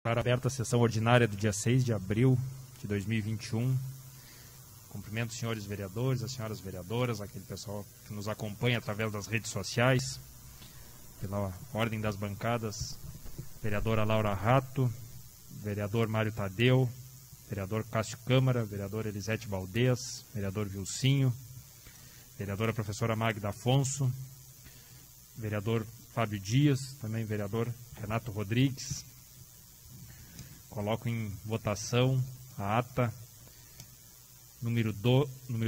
Declaro aberta a sessão ordinária do dia 6 de abril de 2021. Cumprimento os senhores vereadores, as senhoras vereadoras, aquele pessoal que nos acompanha através das redes sociais. Pela ordem das bancadas, vereadora Laura Rato, vereador Mário Tadeu, vereador Cássio Câmara, vereadora Elisete Baldez, vereador Vilcinho, vereadora professora Magda Afonso, vereador Fábio Dias, também vereador Renato Rodrigues. Coloco em votação a ata número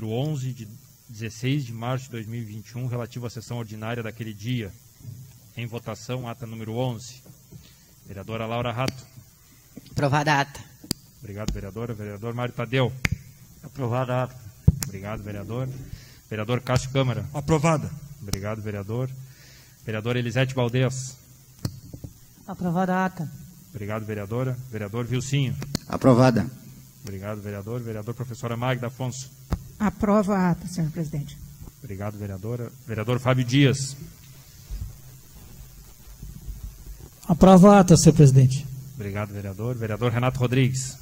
11 de 16 de março de 2021, relativa à sessão ordinária daquele dia. Em votação, ata número 11. Vereadora Laura Rato. Aprovada a ata. Obrigado, vereadora. Vereador Mário Tadeu. Aprovada a ata. Obrigado, vereador. Vereador Cássio Câmara. Aprovada. Obrigado, vereador. Vereadora Elisete Baldez. Aprovada a ata. Obrigado, vereadora. Vereador Vilcinho. Aprovada. Obrigado, vereador. Vereador professora Magda Afonso. Aprova a ata, senhor presidente. Obrigado, vereadora. Vereador Fábio Dias. Aprova a ata, senhor presidente. Obrigado, vereador. Vereador Renato Rodrigues.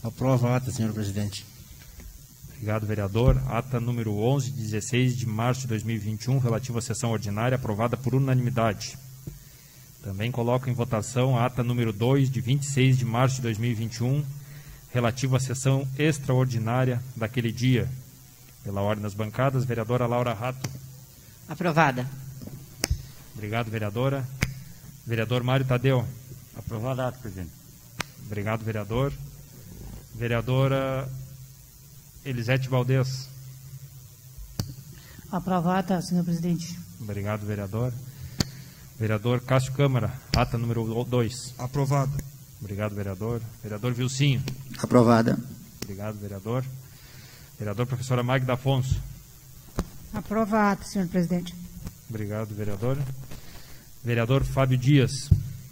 Aprova a ata, senhor presidente. Obrigado, vereador. Ata número 11, de 16 de março de 2021, relativa à sessão ordinária, aprovada por unanimidade. Também coloco em votação a ata número 2, de 26 de março de 2021, relativa à sessão extraordinária daquele dia. Pela ordem das bancadas, vereadora Laura Rato. Aprovada. Obrigado, vereadora. Vereador Mário Tadeu. Aprovada a ata, presidente. Obrigado, vereador. Vereadora Elisete Baldez. Aprovada, senhor presidente. Obrigado, vereador. Vereador Cássio Câmara, ata número 2. Aprovada. Obrigado, vereador. Vereador Vilcinho. Aprovada. Obrigado, vereador. Vereador professora Magda Afonso. Aprova a ata, senhor presidente. Obrigado, vereador. Vereador Fábio Dias.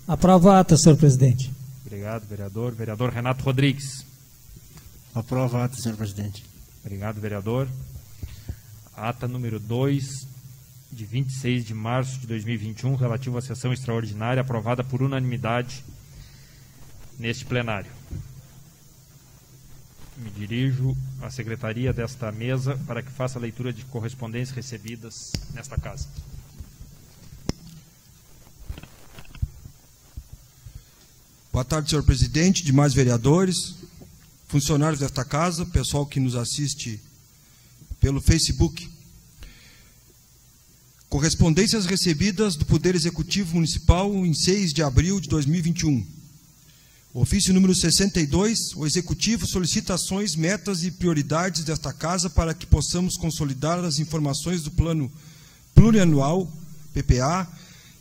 Aprova a ata, senhor presidente. Obrigado, vereador. Vereador Renato Rodrigues. Aprova a ata, senhor presidente. Obrigado, vereador. Ata número 2, de 26 de março de 2021, relativo à sessão extraordinária, aprovada por unanimidade neste plenário. Me dirijo à secretaria desta mesa para que faça a leitura de correspondências recebidas nesta casa. Boa tarde, senhor presidente, demais vereadores, funcionários desta casa, pessoal que nos assiste pelo Facebook. Correspondências recebidas do Poder Executivo Municipal em 6 de abril de 2021. Ofício número 62, o Executivo solicita ações, metas e prioridades desta casa para que possamos consolidar as informações do Plano Plurianual, PPA,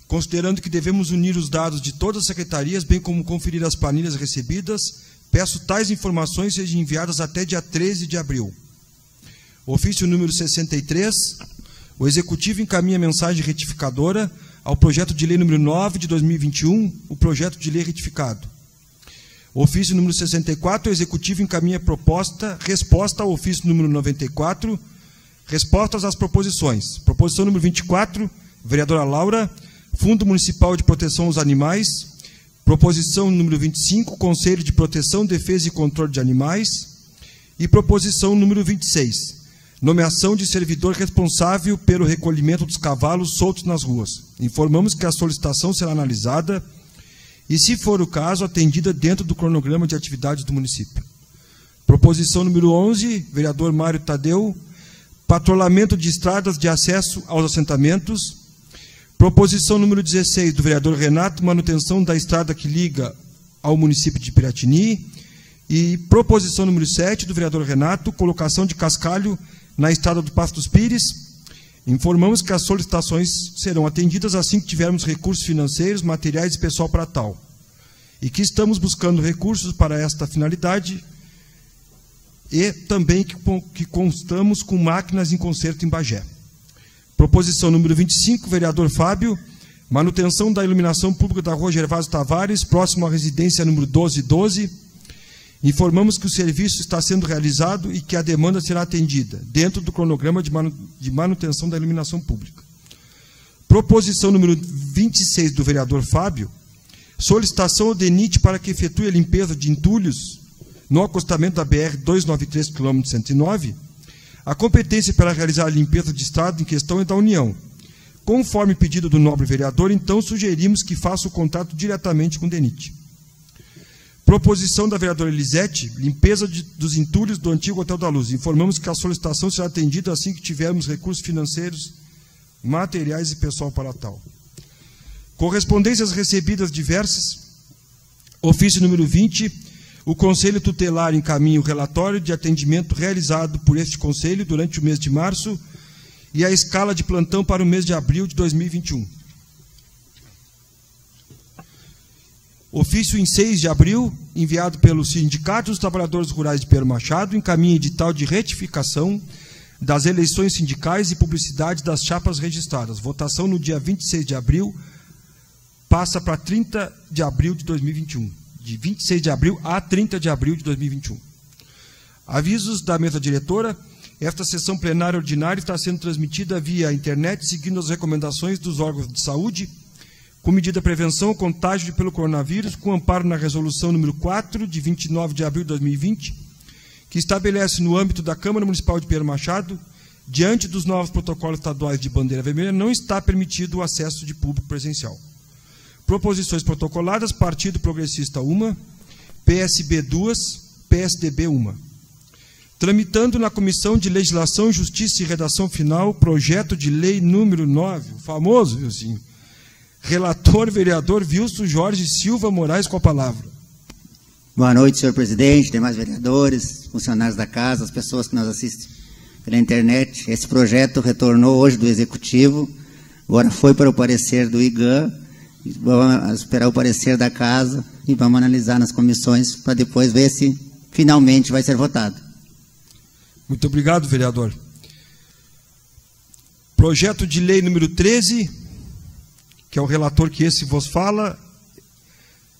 considerando que devemos unir os dados de todas as secretarias, bem como conferir as planilhas recebidas, peço tais informações sejam enviadas até dia 13 de abril. Ofício número 63, o Executivo encaminha mensagem retificadora ao projeto de lei número 9 de 2021, o projeto de lei retificado. Ofício número 64, o Executivo encaminha resposta ao ofício número 94, respostas às proposições. Proposição número 24, vereadora Laura, Fundo Municipal de Proteção aos Animais. Proposição número 25, Conselho de Proteção, Defesa e Controle de Animais. E proposição número 26, nomeação de servidor responsável pelo recolhimento dos cavalos soltos nas ruas. Informamos que a solicitação será analisada e, se for o caso, atendida dentro do cronograma de atividades do município. Proposição número 11, vereador Mário Tadeu, patrulhamento de estradas de acesso aos assentamentos. Proposição número 16, do vereador Renato, manutenção da estrada que liga ao município de Piratini. E proposição número 7, do vereador Renato, colocação de cascalho na estrada do Passo dos Pires. Informamos que as solicitações serão atendidas assim que tivermos recursos financeiros, materiais e pessoal para tal. E que estamos buscando recursos para esta finalidade e também que constamos com máquinas em conserto em Bagé. Proposição número 25, vereador Fábio, manutenção da iluminação pública da rua Gervásio Tavares, próximo à residência número 1212. Informamos que o serviço está sendo realizado e que a demanda será atendida, dentro do cronograma de manutenção da iluminação pública. Proposição número 26 do vereador Fábio, solicitação ao DENIT para que efetue a limpeza de entulhos no acostamento da BR-293, quilômetro 109, a competência para realizar a limpeza de estrada em questão é da União. Conforme pedido do nobre vereador, então sugerimos que faça o contato diretamente com o DENIT. Proposição da vereadora Elisete, limpeza dos entulhos do antigo Hotel da Luz. Informamos que a solicitação será atendida assim que tivermos recursos financeiros, materiais e pessoal para tal. Correspondências recebidas diversas. Ofício número 20. O Conselho Tutelar encaminha o relatório de atendimento realizado por este Conselho durante o mês de março e a escala de plantão para o mês de abril de 2021. Ofício em 6 de abril, enviado pelo Sindicato dos Trabalhadores Rurais de Pedro Machado, encaminha edital de retificação das eleições sindicais e publicidade das chapas registradas. Votação no dia 26 de abril, passa para 30 de abril de 2021. De 26 de abril a 30 de abril de 2021. Avisos da mesa diretora. Esta sessão plenária ordinária está sendo transmitida via internet, seguindo as recomendações dos órgãos de saúde, com medida de prevenção ao contágio pelo coronavírus, com amparo na resolução número 4, de 29 de abril de 2020, que estabelece no âmbito da Câmara Municipal de Pedro Machado, diante dos novos protocolos estaduais de bandeira vermelha, não está permitido o acesso de público presencial. Proposições protocoladas: Partido Progressista 1, PSB 2, PSDB 1. Tramitando na Comissão de Legislação, Justiça e Redação Final, projeto de lei número 9, o famoso, Vilcinho. Relator, vereador Wilson Jorge Silva Moraes, com a palavra. Boa noite, senhor presidente, demais vereadores, funcionários da casa, as pessoas que nos assistem pela internet. Esse projeto retornou hoje do Executivo, agora foi para o parecer do IGAN, vamos esperar o parecer da casa e vamos analisar nas comissões para depois ver se finalmente vai ser votado. Muito obrigado, vereador. Projeto de lei número 13, que é o relator que esse vos fala,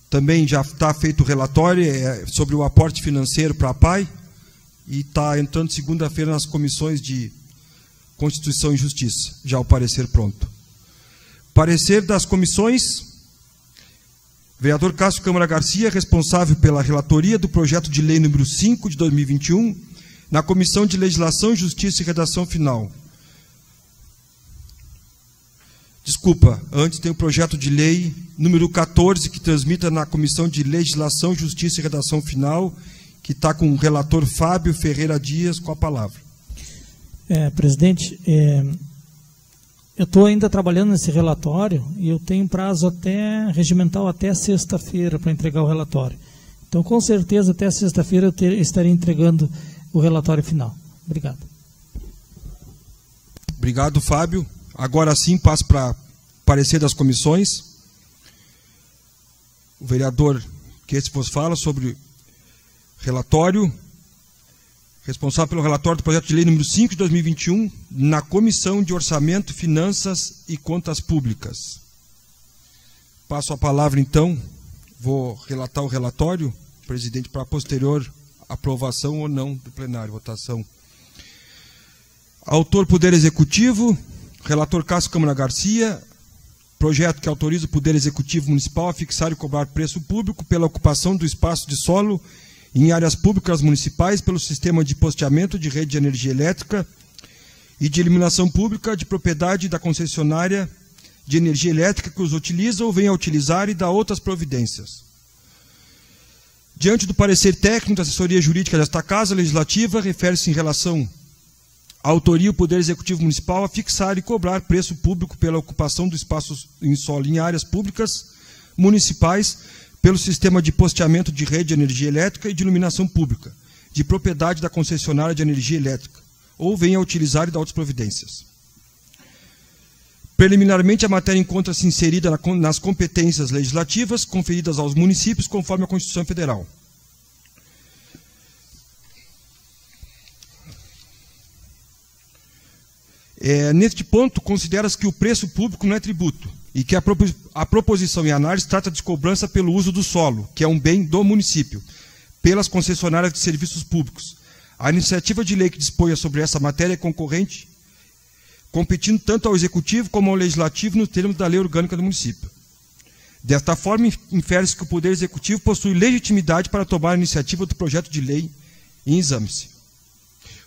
também já está feito o relatório sobre o aporte financeiro para a PAI e está entrando segunda-feira nas comissões de Constituição e Justiça, já o parecer pronto. Parecer das comissões. Vereador Cássio Câmara Garcia, responsável pela relatoria do projeto de lei número 5 de 2021, na Comissão de Legislação, Justiça e Redação Final. Desculpa, antes tem o projeto de lei número 14, que transmita na Comissão de Legislação, Justiça e Redação Final, que está com o relator Fábio Ferreira Dias com a palavra. Presidente, eu estou ainda trabalhando nesse relatório e eu tenho prazo até regimental até sexta-feira para entregar o relatório. Então, com certeza, até sexta-feira eu estarei entregando o relatório final. Obrigado. Obrigado, Fábio. Agora sim, passo para parecer das comissões. O vereador que esse vos fala sobre relatório, responsável pelo relatório do projeto de lei número 5 de 2021, na Comissão de Orçamento, Finanças e Contas Públicas. Passo a palavra, então, vou relatar o relatório, presidente, para posterior aprovação ou não do plenário, votação. Autor, Poder Executivo. Relator Cássio Câmara Garcia. Projeto que autoriza o Poder Executivo Municipal a fixar e cobrar preço público pela ocupação do espaço de solo em áreas públicas municipais pelo sistema de posteamento de rede de energia elétrica e de iluminação pública de propriedade da concessionária de energia elétrica que os utiliza ou venha a utilizar e dá outras providências. Diante do parecer técnico da assessoria jurídica desta Casa Legislativa, refere-se em relação à autoria o Poder Executivo Municipal a fixar e cobrar preço público pela ocupação do espaço em solo em áreas públicas municipais pelo sistema de posteamento de rede de energia elétrica e de iluminação pública, de propriedade da concessionária de energia elétrica, ou venha a utilizar e dar outras providências. Preliminarmente, a matéria encontra-se inserida nas competências legislativas conferidas aos municípios, conforme a Constituição Federal. Neste ponto, considera-se que o preço público não é tributo e que a proposição em análise trata de cobrança pelo uso do solo, que é um bem do município, pelas concessionárias de serviços públicos. A iniciativa de lei que disponha sobre essa matéria é concorrente, competindo tanto ao Executivo como ao Legislativo nos termos da Lei Orgânica do Município. Desta forma, infere-se que o Poder Executivo possui legitimidade para tomar a iniciativa do projeto de lei em exame-se.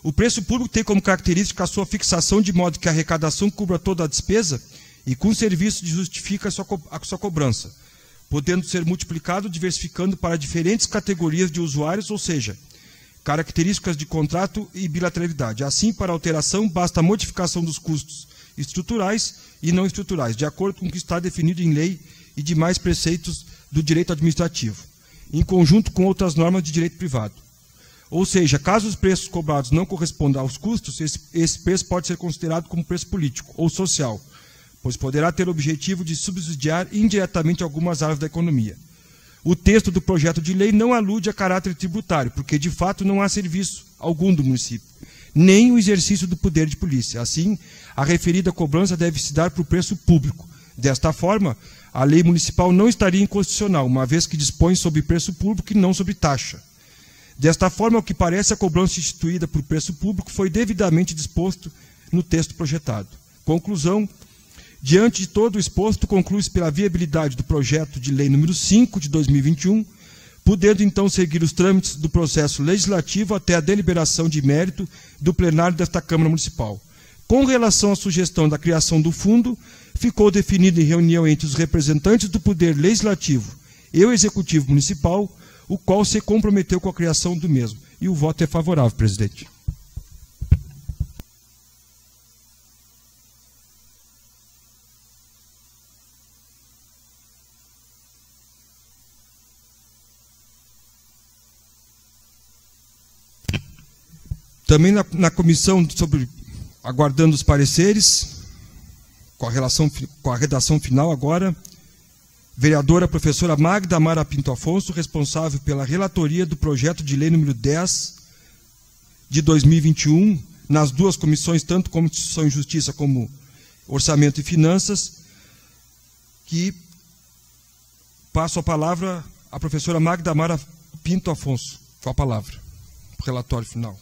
O preço público tem como característica a sua fixação de modo que a arrecadação cubra toda a despesa e com o serviço justifica a sua cobrança, podendo ser multiplicado diversificando para diferentes categorias de usuários, ou seja, características de contrato e bilateralidade. Assim, para alteração, basta a modificação dos custos estruturais e não estruturais, de acordo com o que está definido em lei e demais preceitos do direito administrativo, em conjunto com outras normas de direito privado. Ou seja, caso os preços cobrados não correspondam aos custos, esse preço pode ser considerado como preço político ou social, pois poderá ter o objetivo de subsidiar indiretamente algumas áreas da economia. O texto do projeto de lei não alude a caráter tributário, porque de fato não há serviço algum do município, nem o exercício do poder de polícia. Assim, a referida cobrança deve se dar por preço público. Desta forma, a lei municipal não estaria inconstitucional, uma vez que dispõe sobre preço público e não sobre taxa. Desta forma, ao que parece, a cobrança instituída por preço público foi devidamente disposto no texto projetado. Conclusão: diante de todo o exposto, conclui-se pela viabilidade do projeto de lei número 5 de 2021, podendo então seguir os trâmites do processo legislativo até a deliberação de mérito do plenário desta Câmara Municipal. Com relação à sugestão da criação do fundo, ficou definido em reunião entre os representantes do Poder Legislativo e o Executivo Municipal, o qual se comprometeu com a criação do mesmo. E o voto é favorável, presidente. Também na comissão, aguardando os pareceres, com a redação final agora, vereadora professora Magda Amara Pinto Afonso, responsável pela relatoria do projeto de lei número 10 de 2021, nas duas comissões, tanto Constituição e Justiça como Orçamento e Finanças, que passo a palavra à professora Magda Amara Pinto Afonso. Com a palavra, o relatório final.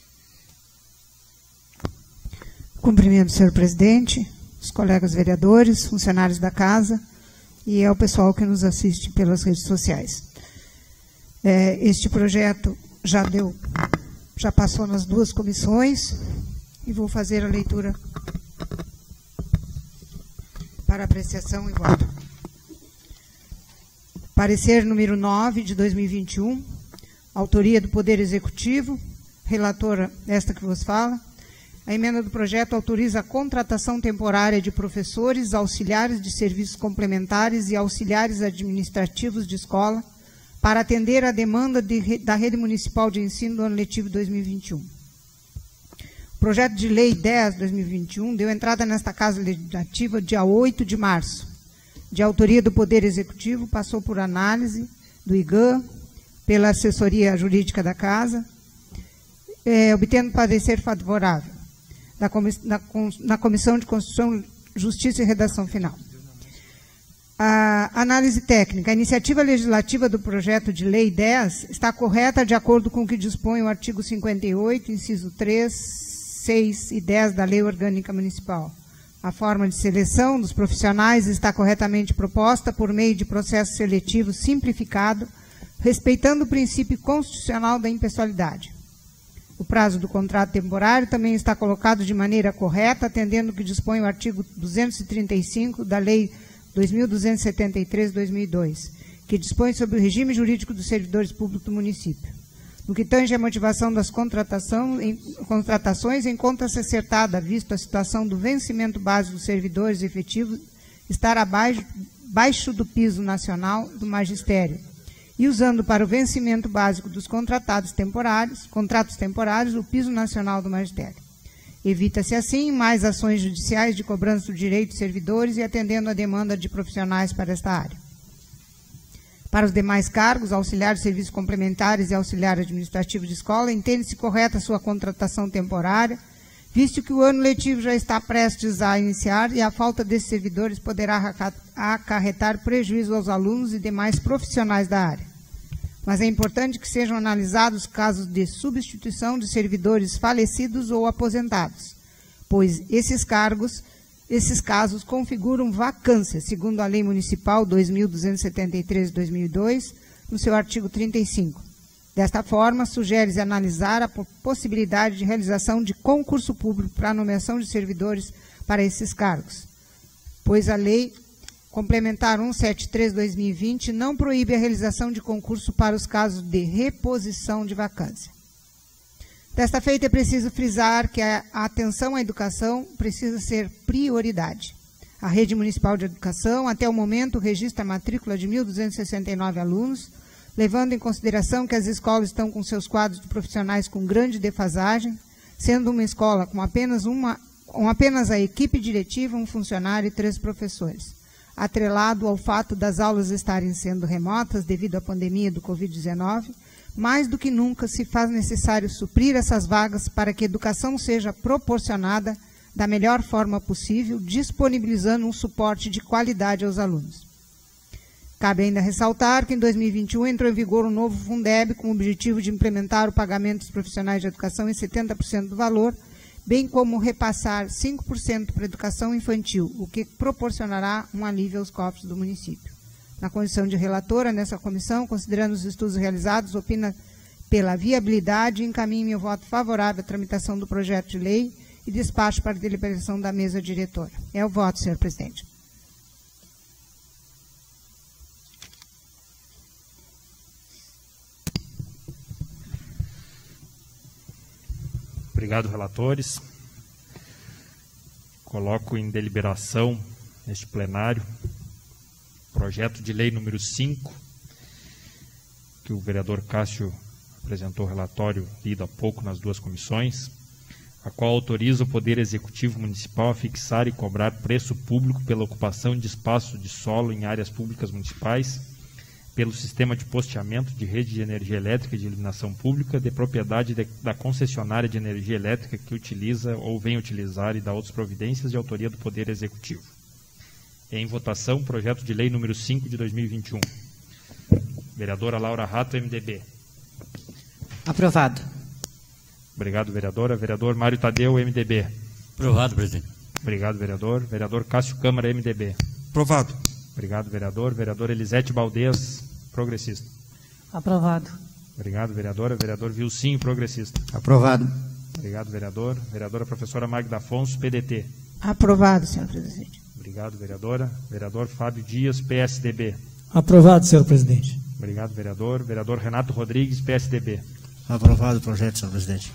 Cumprimento, senhor presidente, os colegas vereadores, funcionários da casa e ao pessoal que nos assiste pelas redes sociais. Este projeto já passou nas duas comissões e vou fazer a leitura para apreciação e voto. Parecer número 9 de 2021, autoria do Poder Executivo, relatora esta que vos fala. A emenda do projeto autoriza a contratação temporária de professores, auxiliares de serviços complementares e auxiliares administrativos de escola para atender à demanda da Rede Municipal de Ensino do ano letivo 2021. O projeto de lei 10/2021 deu entrada nesta Casa Legislativa dia 8 de março. De autoria do Poder Executivo, passou por análise do IGAM, pela assessoria jurídica da Casa, obtendo parecer favorável na Comissão de Constituição, Justiça e Redação Final. A análise técnica. A iniciativa legislativa do projeto de lei 10 está correta de acordo com o que dispõe o artigo 58, inciso 3, 6 e 10 da Lei Orgânica Municipal. A forma de seleção dos profissionais está corretamente proposta por meio de processo seletivo simplificado, respeitando o princípio constitucional da impessoalidade. O prazo do contrato temporário também está colocado de maneira correta, atendendo o que dispõe o artigo 235 da Lei 2.273/2002, que dispõe sobre o regime jurídico dos servidores públicos do município. No que tange à motivação das contratações, encontra-se acertada, visto a situação do vencimento básico dos servidores efetivos estar abaixo do piso nacional do magistério, e usando para o vencimento básico dos contratos temporários, o piso nacional do magistério. Evita-se, assim, mais ações judiciais de cobrança do direito de servidores e atendendo a demanda de profissionais para esta área. Para os demais cargos, auxiliar de serviços complementares e auxiliar administrativo de escola, entende-se correta a sua contratação temporária, visto que o ano letivo já está prestes a iniciar e a falta desses servidores poderá acarretar prejuízo aos alunos e demais profissionais da área. Mas é importante que sejam analisados casos de substituição de servidores falecidos ou aposentados, pois esses cargos Esses casos configuram vacância, segundo a Lei Municipal 2273/2002, no seu artigo 35. Desta forma, sugere-se analisar a possibilidade de realização de concurso público para a nomeação de servidores para esses cargos, pois a Lei Complementar 173/2020 não proíbe a realização de concurso para os casos de reposição de vacância. Desta feita, é preciso frisar que a atenção à educação precisa ser prioridade. A Rede Municipal de Educação, até o momento, registra a matrícula de 1.269 alunos, levando em consideração que as escolas estão com seus quadros de profissionais com grande defasagem, sendo uma escola com apenas a equipe diretiva, um funcionário e 3 professores. Atrelado ao fato das aulas estarem sendo remotas devido à pandemia do Covid-19, mais do que nunca se faz necessário suprir essas vagas para que a educação seja proporcionada da melhor forma possível, disponibilizando um suporte de qualidade aos alunos. Cabe ainda ressaltar que em 2021 entrou em vigor um novo Fundeb com o objetivo de implementar o pagamento dos profissionais de educação em 70% do valor, bem como repassar 5% para a educação infantil, o que proporcionará um alívio aos cofres do município. Na condição de relatora nessa comissão, considerando os estudos realizados, opina pela viabilidade e encaminhe meu voto favorável à tramitação do projeto de lei e despacho para a deliberação da mesa diretora. É o voto, senhor presidente. Obrigado, relatores. Coloco em deliberação neste plenário projeto de lei número 5, que o vereador Cássio apresentou relatório lido há pouco nas 2 comissões, a qual autoriza o Poder Executivo Municipal a fixar e cobrar preço público pela ocupação de espaço de solo em áreas públicas municipais, pelo sistema de posteamento de rede de energia elétrica e de iluminação pública de propriedade da concessionária de energia elétrica que utiliza ou vem utilizar e dá outras providências de autoria do Poder Executivo. Em votação, projeto de lei número 5 de 2021. Vereadora Laura Rato, MDB. Aprovado. Obrigado, vereadora. Vereador Mário Tadeu, MDB. Aprovado, presidente. Obrigado, vereador. Vereador Cássio Câmara, MDB. Aprovado. Obrigado, vereador. Vereador Elisete Baldez, progressista. Aprovado. Obrigado, vereadora. Vereador Vilcinho, progressista. Aprovado. Obrigado, vereador. Vereadora professora Magda Afonso, PDT. Aprovado, senhor presidente. Obrigado, vereadora. Vereador Fábio Dias, PSDB. Aprovado, senhor presidente. Obrigado, vereador. Vereador Renato Rodrigues, PSDB. Aprovado o projeto, senhor presidente.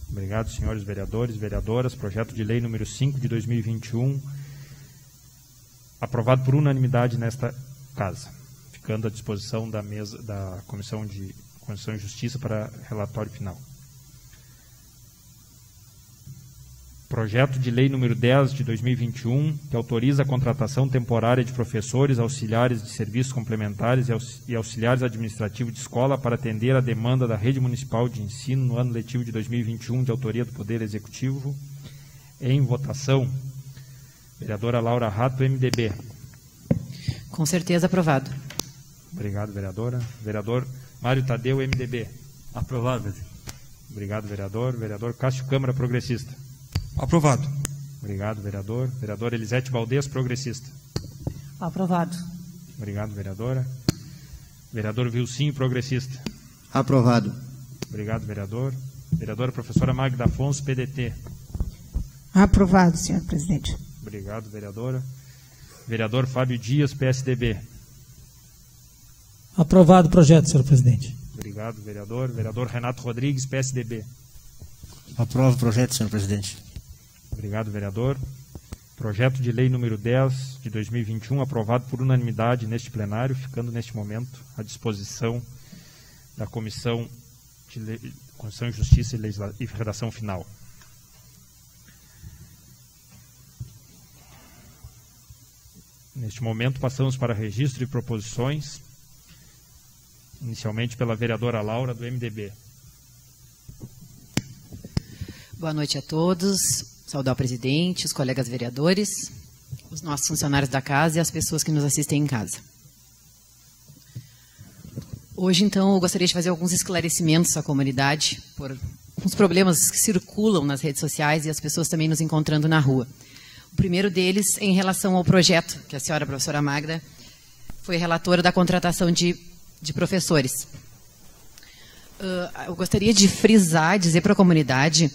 Obrigado, senhores vereadores, vereadoras. Projeto de lei número 5 de 2021, aprovado por unanimidade nesta casa, ficando à disposição da mesa da Comissão de Constituição e Justiça para relatório final. Projeto de lei número 10 de 2021, que autoriza a contratação temporária de professores, auxiliares de serviços complementares e auxiliares administrativos de escola para atender a demanda da rede municipal de ensino no ano letivo de 2021, de autoria do Poder Executivo. Em votação, vereadora Laura Rato, MDB. Com certeza aprovado. Obrigado, vereadora. Vereador Mário Tadeu, MDB. Aprovado, presidente. Obrigado, vereador. Vereador Cássio Câmara, progressista. Aprovado. Obrigado, vereador. Vereador Elisete Baldez, progressista. Aprovado. Obrigado, vereadora. Vereador Vilcinho, progressista. Aprovado. Obrigado, vereador. Vereadora professora Magda Afonso, PDT. Aprovado, senhor presidente. Obrigado, vereadora. Vereador Fábio Dias, PSDB. Aprovado o projeto, senhor presidente. Obrigado, vereador. Vereador Renato Rodrigues, PSDB. Aprovo o projeto, senhor presidente. Obrigado, vereador. Projeto de lei número 10 de 2021, aprovado por unanimidade neste plenário, ficando neste momento à disposição da Comissão de Justiça e Redação Final. Neste momento, passamos para registro de proposições, inicialmente pela vereadora Laura, do MDB. Boa noite a todos. Saudar o presidente, os colegas vereadores, os nossos funcionários da casa e as pessoas que nos assistem em casa. Hoje, então, eu gostaria de fazer alguns esclarecimentos à comunidade por uns problemas que circulam nas redes sociais e as pessoas também nos encontrando na rua. O primeiro deles em relação ao projeto, que a senhora, a professora Magda, foi relatora da contratação de professores. Eu gostaria de frisar, dizer para a comunidade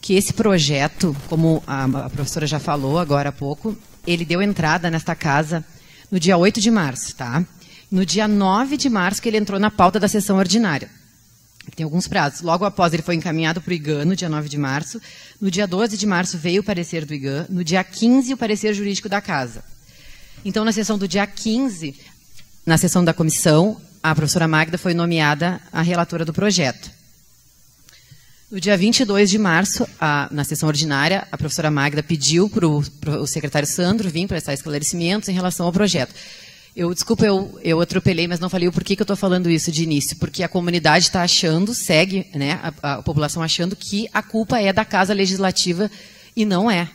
que esse projeto, como a professora já falou agora há pouco, ele deu entrada nesta casa no dia 8 de março, tá? No dia 9 de março que ele entrou na pauta da sessão ordinária. Tem alguns prazos. Logo após ele foi encaminhado para o IGAN, no dia 9 de março. No dia 12 de março veio o parecer do IGAN. No dia 15, o parecer jurídico da casa. Então, na sessão do dia 15, na sessão da comissão, a professora Magda foi nomeada a relatora do projeto. No dia 22 de março, na sessão ordinária, a professora Magda pediu para o secretário Sandro vir prestar esclarecimentos em relação ao projeto. Desculpa, eu atropelei, mas não falei o porquê que eu estou falando isso de início. Porque a comunidade está achando, segue, né, a população achando que a culpa é da Casa Legislativa e não é.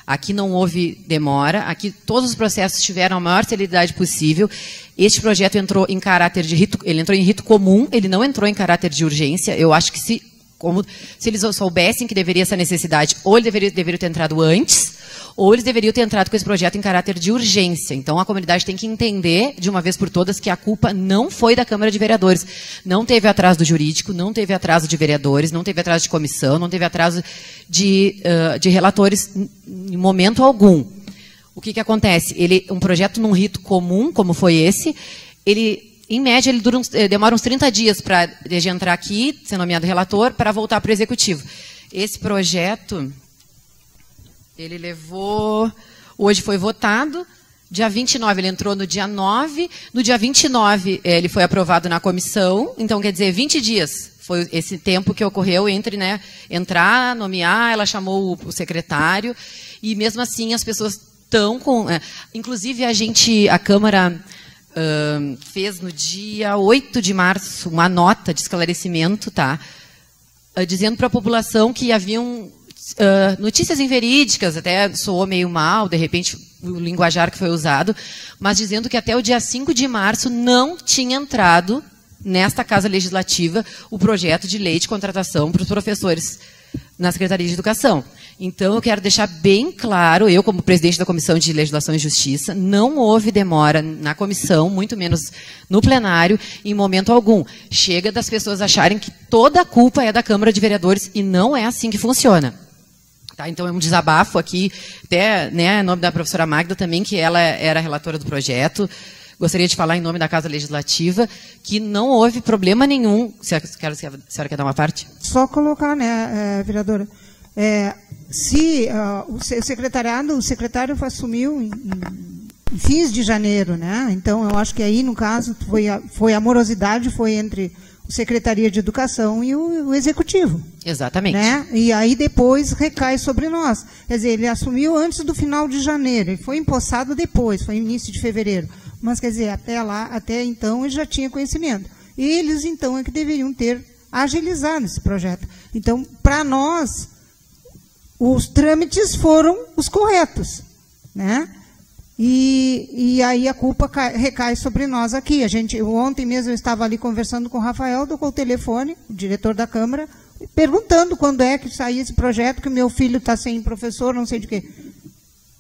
Aqui não houve demora, aqui todos os processos tiveram a maior celeridade possível. Este projeto entrou em caráter de rito, ele entrou em rito comum, ele não entrou em caráter de urgência. Eu acho que se eles soubessem que deveria essa necessidade, ou eles deveriam ter entrado antes, ou eles deveriam ter entrado com esse projeto em caráter de urgência. Então, a comunidade tem que entender, de uma vez por todas, que a culpa não foi da Câmara de Vereadores. Não teve atraso do jurídico, não teve atraso de vereadores, não teve atraso de comissão, não teve atraso de relatores em momento algum. O que acontece? Um projeto num rito comum, como foi esse, em média, ele demora uns 30 dias para desde entrar aqui, ser nomeado relator, para voltar para o executivo. Esse projeto, ele levou... Hoje foi votado, dia 29 ele entrou no dia 9, no dia 29 ele foi aprovado na comissão, então quer dizer, 20 dias foi esse tempo que ocorreu entre, né, entrar, nomear, ela chamou o secretário, e mesmo assim as pessoas estão com... inclusive a Câmara... fez no dia 8 de março uma nota de esclarecimento, tá? Dizendo para a população que haviam notícias inverídicas, até soou meio mal, de repente, o linguajar que foi usado, mas dizendo que até o dia 5 de março não tinha entrado nesta Casa Legislativa o projeto de lei de contratação para os professores na Secretaria de Educação. Então, eu quero deixar bem claro, eu como presidente da Comissão de Legislação e Justiça, não houve demora na comissão, muito menos no plenário, em momento algum. Chega das pessoas acharem que toda a culpa é da Câmara de Vereadores e não é assim que funciona. Tá? Então, é um desabafo aqui, até, né, em nome da professora Magda também, que ela era relatora do projeto. Gostaria de falar em nome da Casa Legislativa que não houve problema nenhum. A senhora quer dar uma parte? Só colocar, né, vereadora, se o secretário assumiu em fins de janeiro, né? Então, eu acho que aí, no caso, foi a morosidade, foi entre a Secretaria de Educação e o Executivo. Exatamente. Né? E aí depois recai sobre nós. Quer dizer, ele assumiu antes do final de janeiro, ele foi empossado depois, foi início de fevereiro. Mas, quer dizer, até então, ele já tinha conhecimento. Eles, então, é que deveriam ter agilizado esse projeto. Então, para nós, os trâmites foram os corretos, né? E aí a culpa recai sobre nós aqui. Ontem mesmo eu estava ali conversando com o Rafael, tocou o telefone, o diretor da Câmara, perguntando quando é que saía esse projeto, que o meu filho está sem professor, não sei de quê.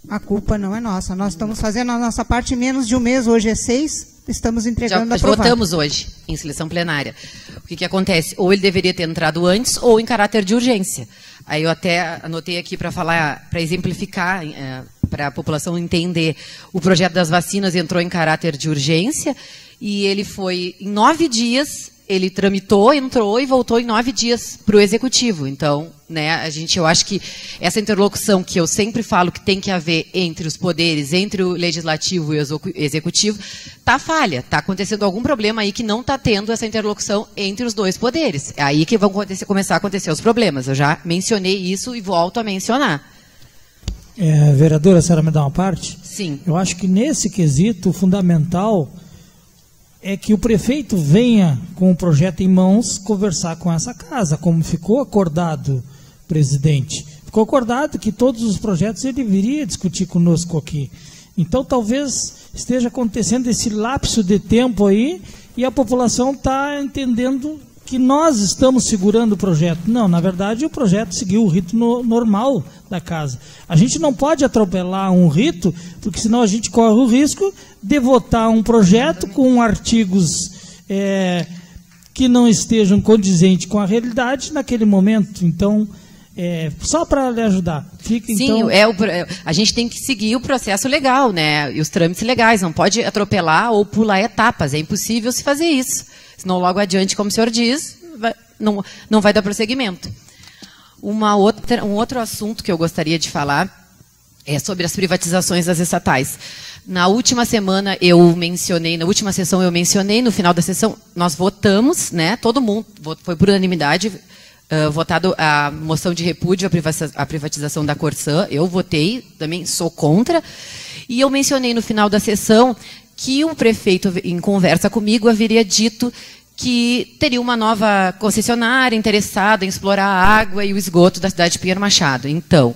A culpa não é nossa. Nós estamos fazendo a nossa parte em menos de um mês, hoje é 6, estamos entregando aprovado. Votamos hoje, em sessão plenária. O que acontece? Ou ele deveria ter entrado antes, ou em caráter de urgência. Aí eu até anotei aqui para falar, para exemplificar, para a população entender. O projeto das vacinas entrou em caráter de urgência e ele foi, em 9 dias, ele tramitou, entrou e voltou em 9 dias para o Executivo. Então, né, eu acho que essa interlocução que eu sempre falo que tem que haver entre os poderes, entre o Legislativo e o Executivo, está falha. Está acontecendo algum problema aí que não está tendo essa interlocução entre os dois poderes. É aí que vão começar a acontecer os problemas. Eu já mencionei isso e volto a mencionar. Vereadora, a senhora me dá uma parte? Sim. Eu acho que nesse quesito, o fundamental é que o prefeito venha com o projeto em mãos conversar com essa casa, como ficou acordado, presidente. Ficou acordado que todos os projetos ele viria discutir conosco aqui. Então, talvez esteja acontecendo esse lapso de tempo aí e a população está entendendo que nós estamos segurando o projeto. Não, na verdade o projeto seguiu o rito normal da casa. A gente não pode atropelar um rito, porque senão a gente corre o risco de votar um projeto com artigos que não estejam condizentes com a realidade naquele momento. Então, só para lhe ajudar. Sim, então... a gente tem que seguir o processo legal, né? E os trâmites legais. Não pode atropelar ou pular etapas. É impossível se fazer isso. Senão, logo adiante, como o senhor diz, não vai dar prosseguimento. Um outro assunto que eu gostaria de falar é sobre as privatizações das estatais. Na última semana na última sessão eu mencionei, no final da sessão nós votamos, né? Todo mundo, foi por unanimidade, votado a moção de repúdio à privatização da Corsã. Eu votei, também sou contra. E eu mencionei no final da sessão que o prefeito, em conversa comigo, haveria dito que teria uma nova concessionária interessada em explorar a água e o esgoto da cidade de Pinheiro Machado. Então,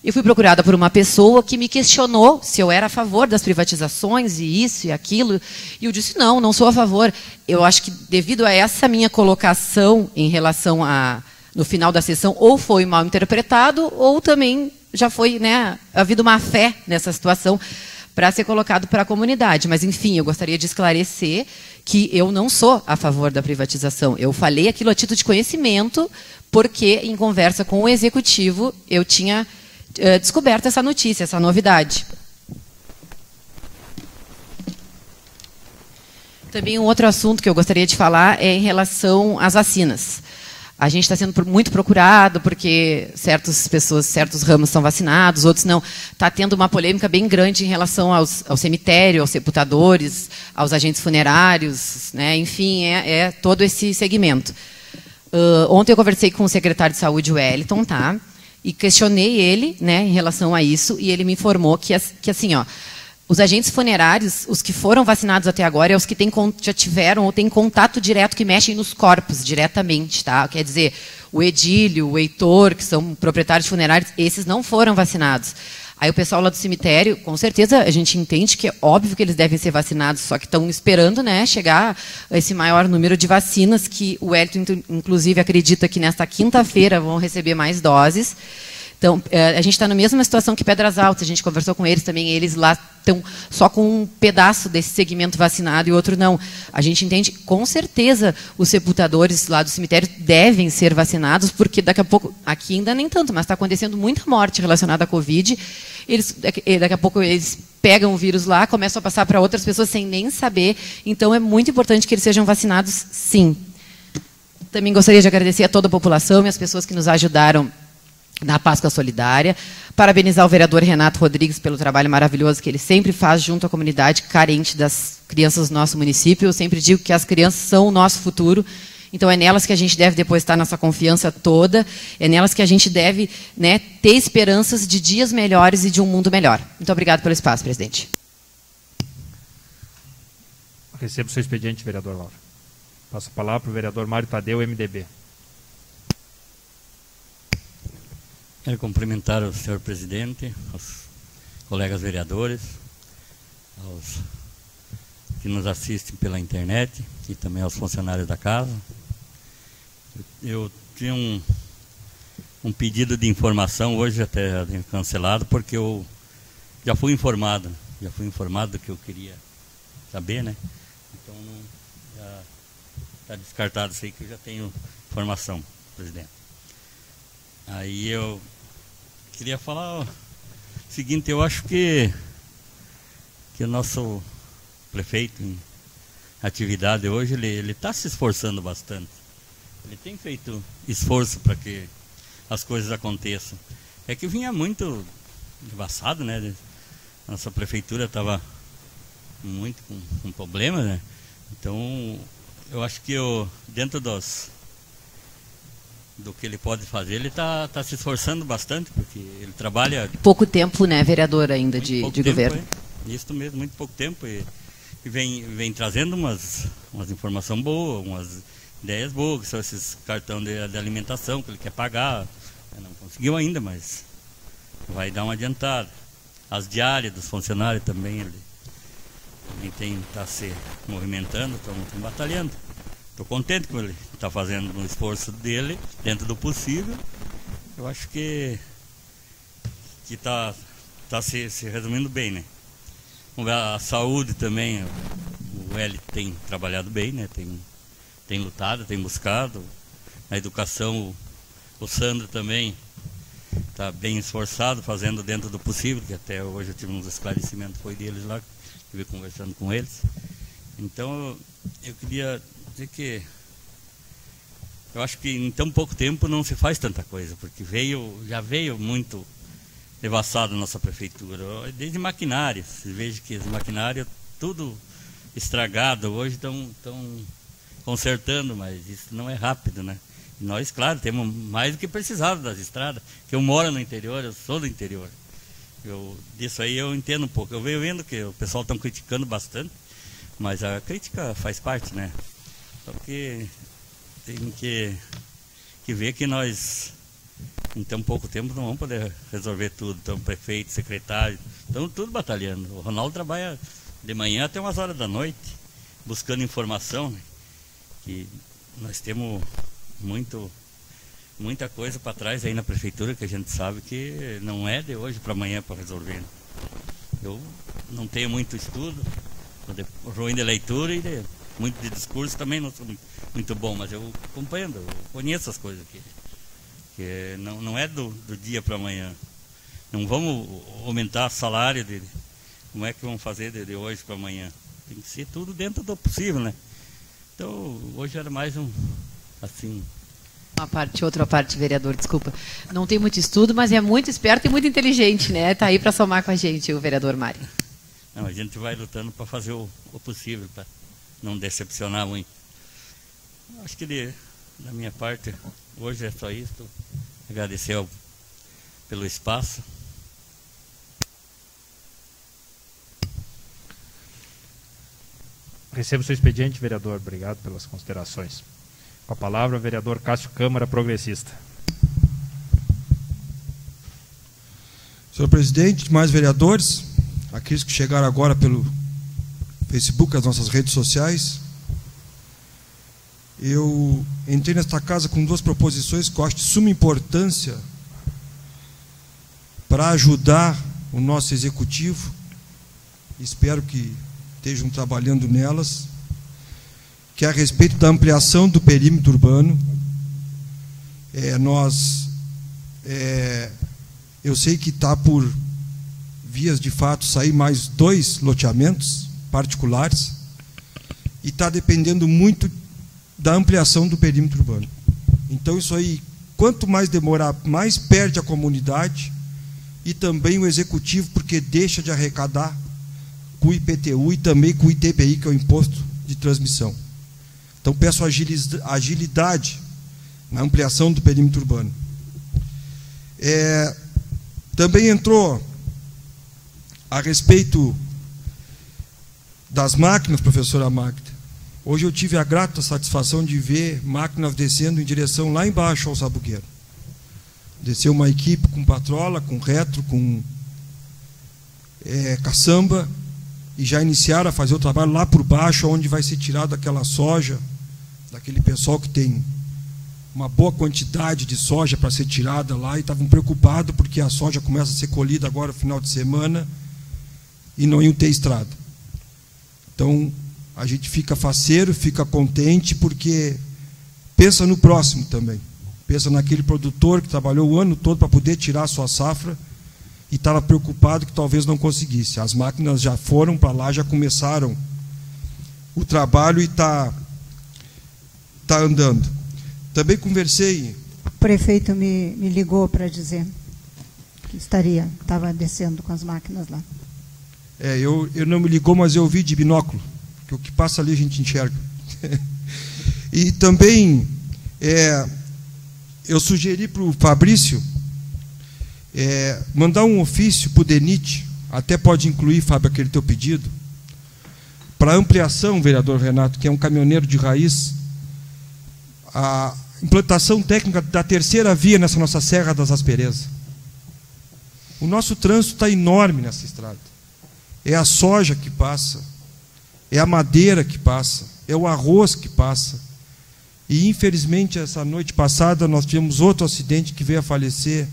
eu fui procurada por uma pessoa que me questionou se eu era a favor das privatizações e isso e aquilo. E eu disse, não sou a favor. Eu acho que, devido a essa minha colocação em relação no final da sessão, ou foi mal interpretado, ou também já foi, né, havido má fé nessa situação para ser colocado para a comunidade. Mas, enfim, eu gostaria de esclarecer que eu não sou a favor da privatização. Eu falei aquilo a título de conhecimento, porque, em conversa com o Executivo, eu tinha descoberto essa notícia, essa novidade. Também um outro assunto que eu gostaria de falar é em relação às vacinas. A gente está sendo muito procurado porque certas pessoas, certos ramos são vacinados, outros não. Está tendo uma polêmica bem grande em relação ao cemitério, aos sepultadores, aos agentes funerários, né? Enfim, todo esse segmento. Ontem eu conversei com o secretário de Saúde, o Wellington, tá? E questionei ele, né, em relação a isso, e ele me informou que assim, os agentes funerários, os que foram vacinados até agora, os que já tiveram ou têm contato direto, que mexem nos corpos diretamente, tá? Quer dizer, o Edílio, o Heitor, que são proprietários funerários, esses não foram vacinados. Aí o pessoal lá do cemitério, com certeza a gente entende que é óbvio que eles devem ser vacinados, só que estão esperando, né, chegar a esse maior número de vacinas, que o Wellington, inclusive, acredita que nesta quinta-feira vão receber mais doses. Então, a gente está na mesma situação que Pedras Altas, a gente conversou com eles também, eles lá estão só com um pedaço desse segmento vacinado e outro não. A gente entende, com certeza, os sepultadores lá do cemitério devem ser vacinados, porque daqui a pouco, aqui ainda nem tanto, mas está acontecendo muita morte relacionada à Covid. Daqui a pouco eles pegam o vírus lá, começam a passar para outras pessoas sem nem saber. Então, é muito importante que eles sejam vacinados, sim. Também gostaria de agradecer a toda a população e as pessoas que nos ajudaram na Páscoa Solidária, parabenizar o vereador Renato Rodrigues pelo trabalho maravilhoso que ele sempre faz junto à comunidade carente das crianças do nosso município. Eu sempre digo que as crianças são o nosso futuro, então é nelas que a gente deve depositar nossa confiança toda, é nelas que a gente deve, né, ter esperanças de dias melhores e de um mundo melhor. Muito obrigado pelo espaço, presidente. Recebo o seu expediente, vereador Laura. Passo a palavra para o vereador Mário Tadeu, MDB. Quero cumprimentar o senhor presidente, aos colegas vereadores, aos que nos assistem pela internet e também aos funcionários da casa. Eu tinha um pedido de informação, hoje até cancelado, porque eu já fui informado do que eu queria saber, né? Então já está descartado isso aí, que eu já tenho informação, presidente. Aí eu queria falar o seguinte, eu acho que o nosso prefeito em atividade hoje, ele está se esforçando bastante. Ele tem feito esforço para que as coisas aconteçam. É que vinha muito embaçado, né? Nossa prefeitura estava muito com problemas, né? Então, eu acho que dentro do que ele pode fazer, ele está se esforçando bastante, porque ele trabalha... Pouco tempo, né, vereador, ainda de governo. Isso mesmo, muito pouco tempo. E vem trazendo umas informações boas, umas ideias boas, que são esses cartões de alimentação que ele quer pagar. Não conseguiu ainda, mas vai dar uma adiantada. As diárias dos funcionários também, ele está se movimentando, estão batalhando. estou contente com ele está fazendo um esforço dele, dentro do possível. Eu acho que está se resumindo bem, né? A saúde também, o Hélio tem trabalhado bem, né? Tem lutado, tem buscado. Na educação, o Sandro também está bem esforçado, fazendo dentro do possível, que até hoje eu tive uns esclarecimentos, foi deles lá, estive conversando com eles. Então, eu queria dizer que eu acho que em tão pouco tempo não se faz tanta coisa, porque já veio muito devassado a nossa prefeitura, desde maquinários. Você veja que as maquinárias, tudo estragado, hoje estão consertando, mas isso não é rápido, né? E nós, claro, temos mais do que precisado das estradas, que eu moro no interior, eu sou do interior. Disso aí eu entendo um pouco. Eu venho vendo que o pessoal está criticando bastante, mas a crítica faz parte, né? Só que tem que ver que nós, em tão pouco tempo, não vamos poder resolver tudo. Então, prefeito, secretário, estamos tudo batalhando. O Ronaldo trabalha de manhã até umas horas da noite, buscando informação, né? Que nós temos muita coisa para trás aí na prefeitura, que a gente sabe que não é de hoje para amanhã para resolver. Eu não tenho muito estudo, ruim de leitura e muito de discurso também não sou muito bom, mas eu compreendo, eu conheço as coisas aqui. Que não é do dia para amanhã. Não vamos aumentar o salário dele. Como é que vamos fazer de hoje para amanhã? Tem que ser tudo dentro do possível, né? Então, hoje era mais assim... Outra parte, vereador, desculpa. Não tem muito estudo, mas é muito esperto e muito inteligente, né? Está aí para somar com a gente, o vereador Mário. Não, a gente vai lutando para fazer o possível, para não decepcionar muito. Acho que da minha parte, hoje é só isso. Agradecer pelo espaço. Recebo seu expediente, vereador. Obrigado pelas considerações. Com a palavra, o vereador Cássio Câmara, progressista. Senhor presidente, demais vereadores, aqueles que chegaram agora pelo Facebook, as nossas redes sociais, eu entrei nesta casa com duas proposições que eu acho de suma importância para ajudar o nosso executivo. Espero que estejam trabalhando nelas, que é a respeito da ampliação do perímetro urbano. Eu sei que está por vias de fato sair mais 2 loteamentos particulares e está dependendo muito da ampliação do perímetro urbano. Então isso aí, quanto mais demorar, mais perde a comunidade e também o executivo, porque deixa de arrecadar com o IPTU e também com o ITBI, que é o Imposto de Transmissão. Então peço agilidade na ampliação do perímetro urbano. Também entrou a respeito das máquinas, professora Magda. Hoje eu tive a grata satisfação de ver máquinas descendo em direção lá embaixo ao Sabugueiro. Desceu uma equipe com patrola, com retro, com caçamba, e já iniciaram a fazer o trabalho lá por baixo, onde vai ser tirada aquela soja, daquele pessoal que tem uma boa quantidade de soja para ser tirada lá, e estavam preocupados porque a soja começa a ser colhida agora no final de semana e não iam ter estrada. Então, a gente fica faceiro, fica contente, porque pensa no próximo também. Pensa naquele produtor que trabalhou o ano todo para poder tirar a sua safra e estava preocupado que talvez não conseguisse. As máquinas já foram para lá, já começaram o trabalho e está andando. Também conversei... O prefeito me ligou para dizer que estava descendo com as máquinas lá. Eu não me ligou, mas eu vi de binóculo, que o que passa ali a gente enxerga. E também eu sugeri para o Fabrício mandar um ofício para o DENIT, até pode incluir, Fábio, aquele teu pedido, para ampliação, vereador Renato, que é um caminhoneiro de raiz, a implantação técnica da 3ª via nessa nossa Serra das Asperezas. O nosso trânsito está enorme nessa estrada. É a soja que passa, é a madeira que passa, é o arroz que passa, E, infelizmente, essa noite passada, nós tivemos outro acidente que veio a falecer,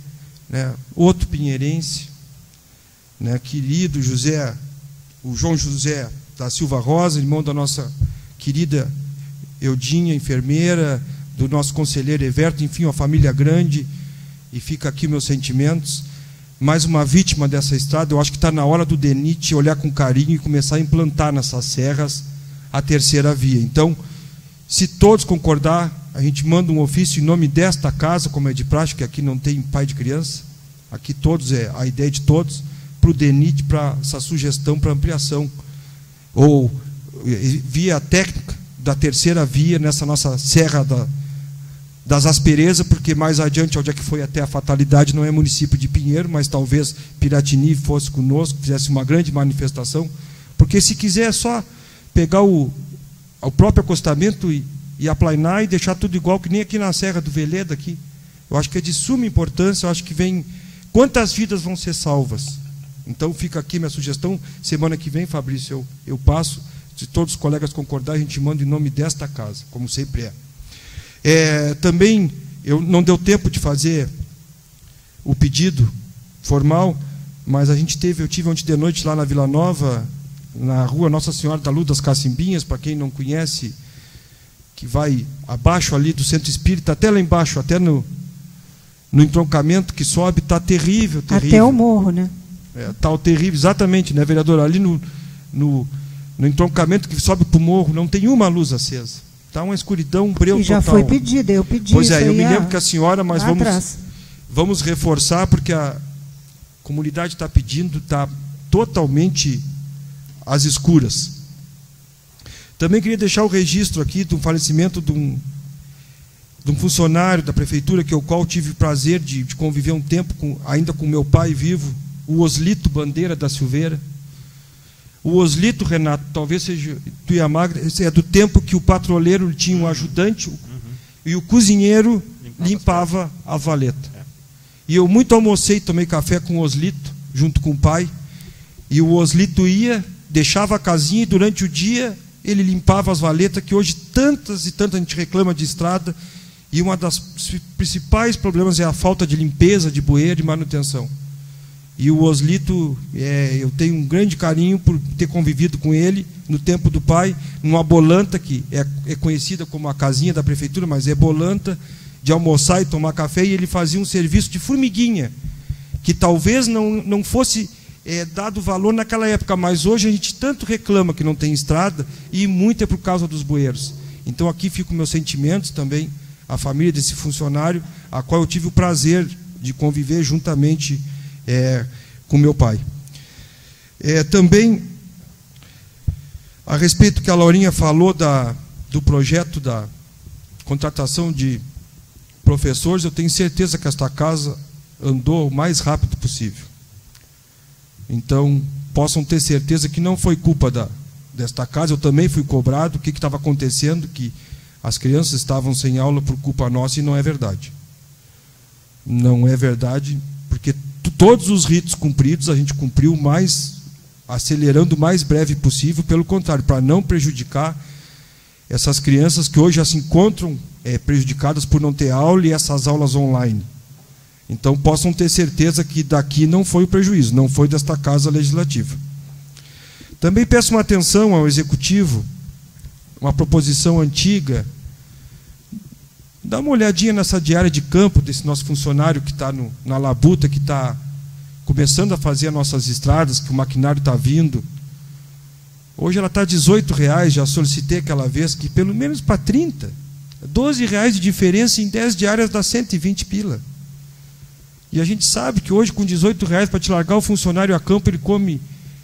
né, outro pinheirense, né, querido José, o João José da Silva Rosa, irmão da nossa querida Eudinha, enfermeira, do nosso conselheiro Everto, enfim, uma família grande, e fica aqui meus sentimentos. Mais uma vítima dessa estrada. Eu acho que está na hora do DENIT olhar com carinho e começar a implantar nessas serras a terceira via. Então, se todos concordar, a gente manda um ofício em nome desta casa, como é de praxe, que aqui não tem pai de criança, aqui todos, é a ideia de todos, para o DENIT, para essa sugestão para ampliação, ou via técnica da terceira via nessa nossa serra das Asperezas, porque mais adiante, onde é que foi até a fatalidade, não é município de Pinheiro, mas talvez Piratini fosse conosco, fizesse uma grande manifestação, porque se quiser é só pegar o próprio acostamento e aplainar e deixar tudo igual, que nem aqui na Serra do Veleda, aqui. Eu acho que é de suma importância, eu acho que vem... Quantas vidas vão ser salvas? Então fica aqui minha sugestão, semana que vem, Fabrício, eu passo, se todos os colegas concordarem, a gente manda em nome desta casa, como sempre é. Também, não deu tempo de fazer o pedido formal, mas eu tive ontem de noite lá na Vila Nova, na rua Nossa Senhora da Luz das Cacimbinhas, para quem não conhece, que vai abaixo ali do Centro Espírita, até lá embaixo, até no entroncamento que sobe, está terrível, terrível. Até o morro, né? Está terrível, exatamente, né, vereador? Ali no entroncamento que sobe para o morro, não tem uma luz acesa. Está uma escuridão, um breu total. E já foi pedido, eu pedi. Pois é, eu me lembro que a senhora, mas vamos reforçar, porque a comunidade está pedindo, está totalmente às escuras. Também queria deixar o registro aqui do falecimento de um funcionário da prefeitura, que o qual tive o prazer de conviver um tempo, ainda com meu pai vivo, o Oslito Bandeira da Silveira. O Oslito, Renato, talvez seja tu e a Magda, é do tempo que o patrulheiro tinha um ajudante e o cozinheiro limpava a valeta. E eu muito almocei, tomei café com o Oslito, junto com o pai, e o Oslito ia, deixava a casinha e durante o dia ele limpava as valetas, que hoje tantas e tantas a gente reclama de estrada, e uma das principais problemas é a falta de limpeza, de bueiro e manutenção. E o Oslito, eu tenho um grande carinho por ter convivido com ele no tempo do pai, numa bolanta que é conhecida como a casinha da prefeitura, mas é bolanta de almoçar e tomar café, e ele fazia um serviço de formiguinha, que talvez não fosse dado valor naquela época, mas hoje a gente tanto reclama que não tem estrada, e muito é por causa dos bueiros. Então aqui ficam meus sentimentos também, a família desse funcionário, a qual eu tive o prazer de conviver juntamente com meu pai. Também, a respeito que a Laurinha falou do projeto da contratação de professores, eu tenho certeza que esta casa andou o mais rápido possível. Então, possam ter certeza que não foi culpa desta casa, eu também fui cobrado, o que estava acontecendo, que as crianças estavam sem aula por culpa nossa, e não é verdade. Não é verdade, porque todos os ritos cumpridos a gente cumpriu acelerando o mais breve possível, pelo contrário, para não prejudicar essas crianças que hoje já se encontram prejudicadas por não ter aula e essas aulas online. Então possam ter certeza que daqui não foi o prejuízo, não foi desta Casa Legislativa. Também peço uma atenção ao Executivo, uma proposição antiga. Dá uma olhadinha nessa diária de campo desse nosso funcionário que está na labuta, que está começando a fazer as nossas estradas, que o maquinário está vindo. Hoje ela está R$18, já solicitei aquela vez, que pelo menos para 30, R$12 de diferença em 10 diárias dá 120 pila. E a gente sabe que hoje com R$18 para te largar o funcionário a campo,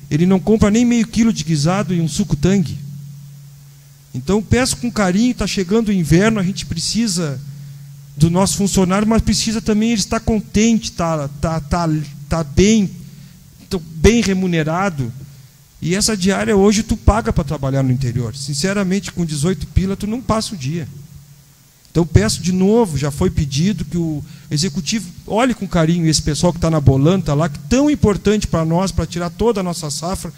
ele não compra nem meio quilo de guisado e um suco Tang. Então peço com carinho, está chegando o inverno, a gente precisa do nosso funcionário, mas precisa também ele estar contente, tá bem remunerado. E essa diária hoje tu paga para trabalhar no interior. Sinceramente, com 18 pila tu não passa o dia. Então peço de novo, já foi pedido que o Executivo olhe com carinho esse pessoal que está na bolanta lá, que é tão importante para nós, para tirar toda a nossa safra,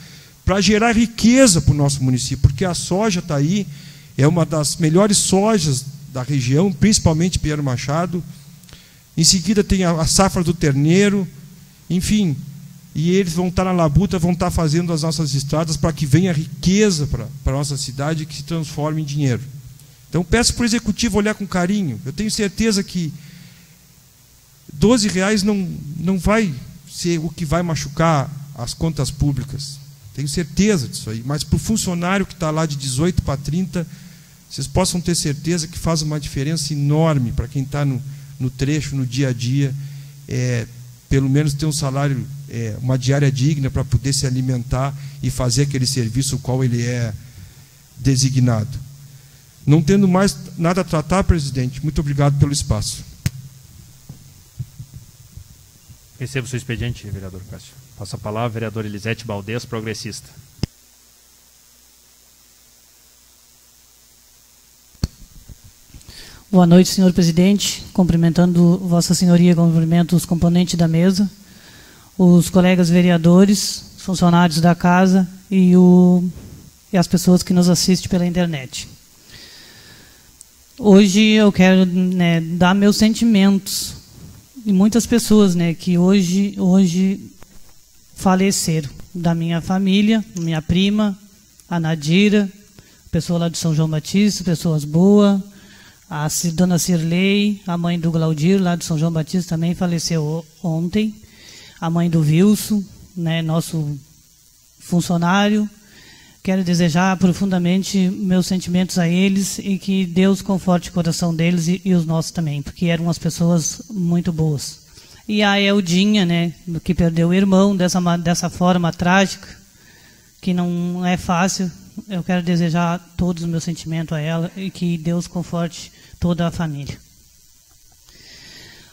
para gerar riqueza para o nosso município, porque a soja está aí, é uma das melhores sojas da região, principalmente Pinheiro Machado. Em seguida tem a safra do terneiro, enfim, e eles vão estar na labuta, vão estar fazendo as nossas estradas para que venha riqueza para a nossa cidade e que se transforme em dinheiro. Então peço para o Executivo olhar com carinho. Eu tenho certeza que R$12 não vai ser o que vai machucar as contas públicas. Tenho certeza disso aí. Mas para o funcionário que está lá de 18 para 30, vocês possam ter certeza que faz uma diferença enorme para quem está no trecho, no dia a dia, pelo menos ter um salário, uma diária digna para poder se alimentar e fazer aquele serviço o qual ele é designado. Não tendo mais nada a tratar, presidente, muito obrigado pelo espaço. Recebo o seu expediente, vereador Cássio. Passo a palavra, vereador Elisete Baldez, progressista. Boa noite, senhor presidente. Cumprimentando Vossa Senhoria, cumprimento os componentes da mesa, os colegas vereadores, funcionários da casa e as pessoas que nos assistem pela internet. Hoje eu quero dar meus sentimentos de muitas pessoas que hoje faleceram. Da minha família, minha prima, a Nadira, pessoa lá de São João Batista, pessoas boas, a dona Cirlei, a mãe do Glaudir, lá de São João Batista, também faleceu ontem, a mãe do Wilson, nosso funcionário. Quero desejar profundamente meus sentimentos a eles e que Deus conforte o coração deles e os nossos também, porque eram umas pessoas muito boas. E a Eldinha, que perdeu o irmão dessa forma trágica, que não é fácil, eu quero desejar todos os meus sentimentos a ela e que Deus conforte toda a família.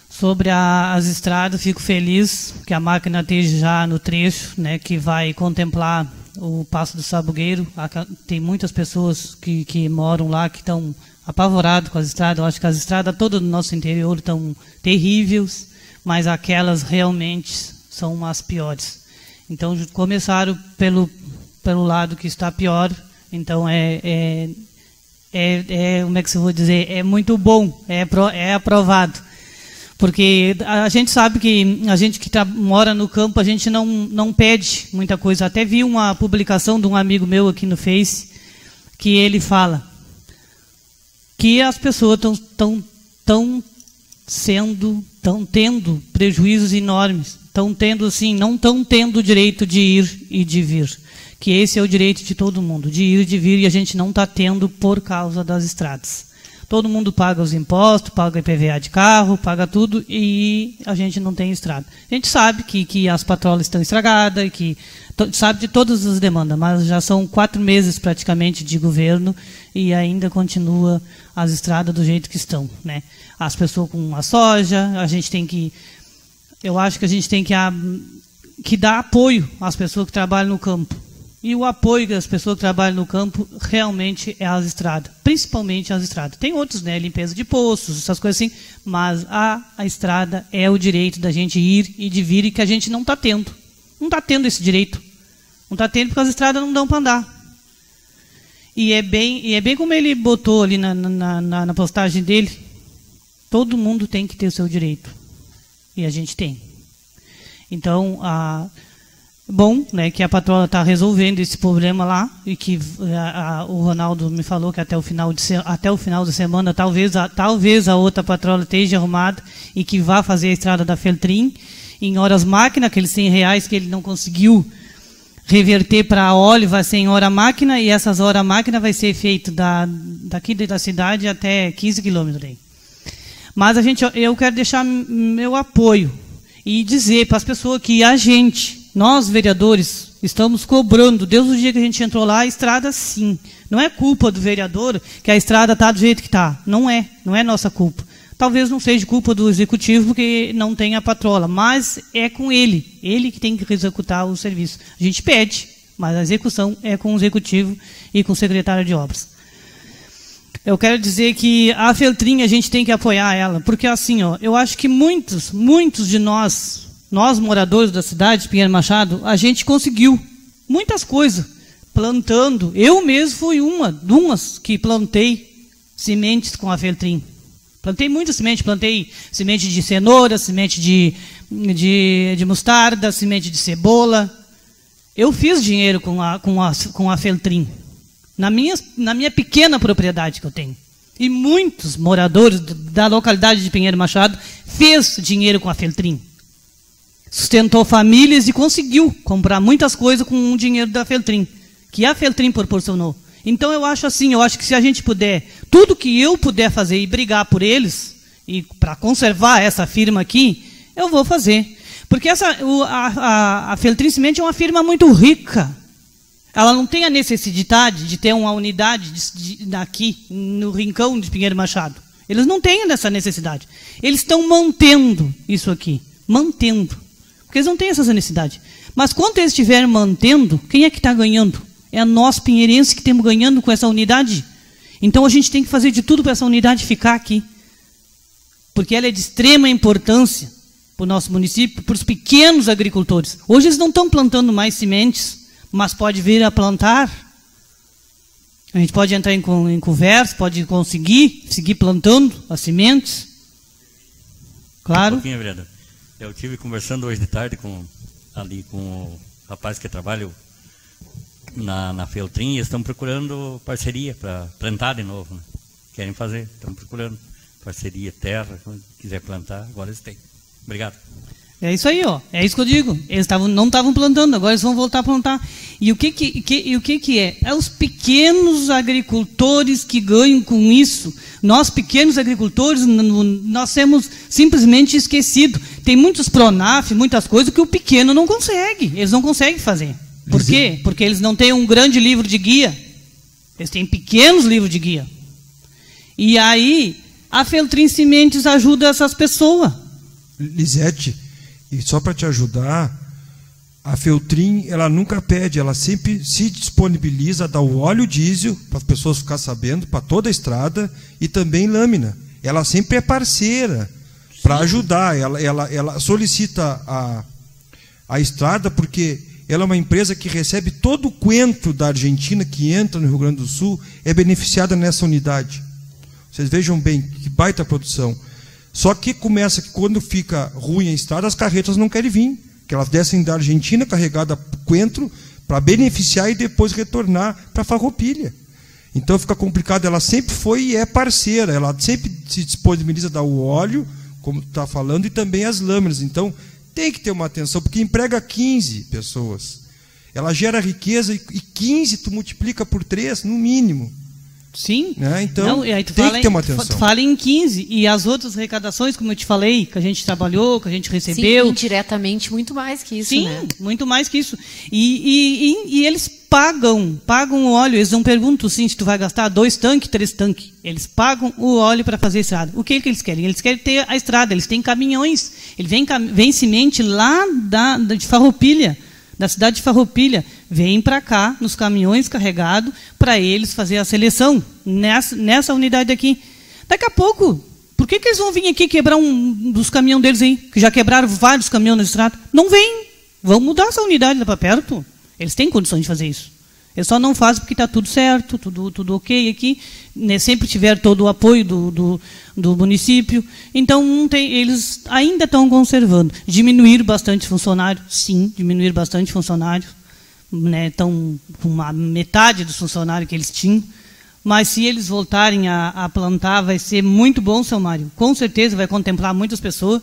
Sobre as estradas, fico feliz que a máquina esteja já no trecho, que vai contemplar o Passo do Sabugueiro. Tem muitas pessoas que moram lá que estão apavoradas com as estradas. Eu acho que as estradas todas do nosso interior estão terríveis, mas aquelas realmente são as piores. Então, começaram pelo lado que está pior. Então, como é que eu vou dizer? É muito bom, é aprovado. Porque a gente sabe que a gente que mora no campo, a gente não pede muita coisa. Até vi uma publicação de um amigo meu aqui no Face, que ele fala que as pessoas estão tendo prejuízos enormes, não estão tendo o direito de ir e de vir. Que esse é o direito de todo mundo, de ir e de vir, e a gente não está tendo por causa das estradas. Todo mundo paga os impostos, paga IPVA de carro, paga tudo, e a gente não tem estrada. A gente sabe que as patrolas estão estragadas, sabe de todas as demandas, mas já são 4 meses praticamente de governo e ainda continua as estradas do jeito que estão. As pessoas com a soja, eu acho que a gente tem que dar apoio às pessoas que trabalham no campo. E o apoio das pessoas que trabalham no campo realmente é as estradas, principalmente as estradas. Tem outros, limpeza de poços, essas coisas assim, mas a estrada é o direito da gente ir e de vir, e que a gente não está tendo. Não está tendo esse direito. Não está tendo porque as estradas não dão para andar. E é bem como ele botou ali na postagem dele, todo mundo tem que ter o seu direito. E a gente tem. Então, bom, que a patroa está resolvendo esse problema lá, e que o Ronaldo me falou que até o final de semana talvez a outra patroa esteja arrumada e que vá fazer a estrada da Feltrin em horas máquina, aqueles R$100 que ele não conseguiu reverter para óleo, vai ser em hora máquina, e essas horas máquina vai ser feito daqui da cidade até 15 quilômetros aí. Mas eu quero deixar meu apoio e dizer para as pessoas que nós, vereadores, estamos cobrando, desde o dia que a gente entrou lá, a estrada sim. Não é culpa do vereador que a estrada está do jeito que está. Não é nossa culpa. Talvez não seja culpa do executivo, porque não tem a patrola, mas é com ele que tem que executar o serviço. A gente pede, mas a execução é com o executivo e com o secretário de obras. Eu quero dizer que a Feltrin a gente tem que apoiar ela, porque assim, eu acho que muitos de nós moradores da cidade de Pinheiro Machado, a gente conseguiu muitas coisas plantando. Eu mesmo fui umas que plantei sementes com a Feltrin. Plantei muita semente, plantei semente de cenoura, semente de mostarda, semente de cebola. Eu fiz dinheiro com a Feltrin, na minha pequena propriedade que eu tenho. E muitos moradores da localidade de Pinheiro Machado fez dinheiro com a Feltrin. Sustentou famílias e conseguiu comprar muitas coisas com o dinheiro da Feltrin, que a Feltrin proporcionou. Então eu acho assim, eu acho que se a gente puder, tudo que eu puder fazer e brigar por eles, e para conservar essa firma aqui, eu vou fazer. Porque a Feltrin Cimento é uma firma muito rica. Ela não tem a necessidade de ter uma unidade aqui, no rincão de Pinheiro Machado. Eles não têm essa necessidade. Eles estão mantendo isso aqui. Mantendo. Porque eles não têm essa necessidade. Mas quando eles estiverem mantendo, quem é que está ganhando? É nós, pinheirenses, que estamos ganhando com essa unidade. Então a gente tem que fazer de tudo para essa unidade ficar aqui. Porque ela é de extrema importância para o nosso município, para os pequenos agricultores. Hoje eles não estão plantando mais sementes, mas pode vir a plantar. A gente pode entrar em conversa, pode conseguir seguir plantando as sementes. Claro. Um pouquinho, vereador. Eu estive conversando hoje de tarde com o rapaz que trabalha na Feltrin, e eles estão procurando parceria para plantar de novo. Né? Querem fazer, estão procurando parceria, terra, quando quiser plantar, agora eles têm. Obrigado. É isso aí, ó. É isso que eu digo. Eles não estavam plantando, agora eles vão voltar a plantar. E o que é? É os pequenos agricultores que ganham com isso. Nós, pequenos agricultores, nós temos simplesmente esquecido. Tem muitos Pronaf, muitas coisas que o pequeno não consegue. Eles não conseguem fazer. Por quê? Porque eles não têm um grande livro de guia. Eles têm pequenos livros de guia. E aí, a Feltrin Sementes ajuda essas pessoas. Lisete, e só para te ajudar, a Feltrin, ela nunca pede, ela sempre se disponibiliza a dar o óleo diesel, para as pessoas ficarem sabendo, para toda a estrada, e também lâmina. Ela sempre é parceira para ajudar. Ela solicita a estrada, porque ela é uma empresa que recebe todo o coentro da Argentina que entra no Rio Grande do Sul, é beneficiada nessa unidade. Vocês vejam bem, que baita produção. Só que começa que quando fica ruim a estrada, as carretas não querem vir, que elas descem da Argentina carregada coentro para beneficiar e depois retornar para Farroupilha. Então fica complicado. Ela sempre foi e é parceira, ela sempre se disponibiliza a dar o óleo, como tu está falando, e também as lâminas. Então tem que ter uma atenção, porque emprega 15 pessoas. Ela gera riqueza e 15 tu multiplica por 3, no mínimo. Sim. Né? Então, não, aí tem que ter uma atenção. Tu fala em 15, e as outras arrecadações, como eu te falei, que a gente trabalhou, que a gente recebeu. Sim, indiretamente, muito mais que isso, sim, né? Muito mais que isso. E eles pagam o óleo, eles não perguntam sim, se tu vai gastar 2 tanques, 3 tanques. Eles pagam o óleo para fazer a estrada. O que eles querem? Eles querem ter a estrada, eles têm caminhões. Vem semente lá de Farroupilha, da cidade de Farroupilha, vem para cá, nos caminhões carregados, para eles fazer a seleção, nessa unidade aqui. Daqui a pouco, por que eles vão vir aqui quebrar um dos caminhões deles aí, que já quebraram vários caminhões na estrada? Não vem, vão mudar essa unidade lá para perto. Eles têm condições de fazer isso. Eles só não fazem porque está tudo certo, tudo ok aqui, né? Sempre tiver todo o apoio do município. Então, eles ainda estão conservando. Diminuir bastante funcionário, sim, diminuir bastante funcionário. Né? Estão com a metade dos funcionários que eles tinham. Mas se eles voltarem a plantar, vai ser muito bom, seu Mário. Com certeza vai contemplar muitas pessoas.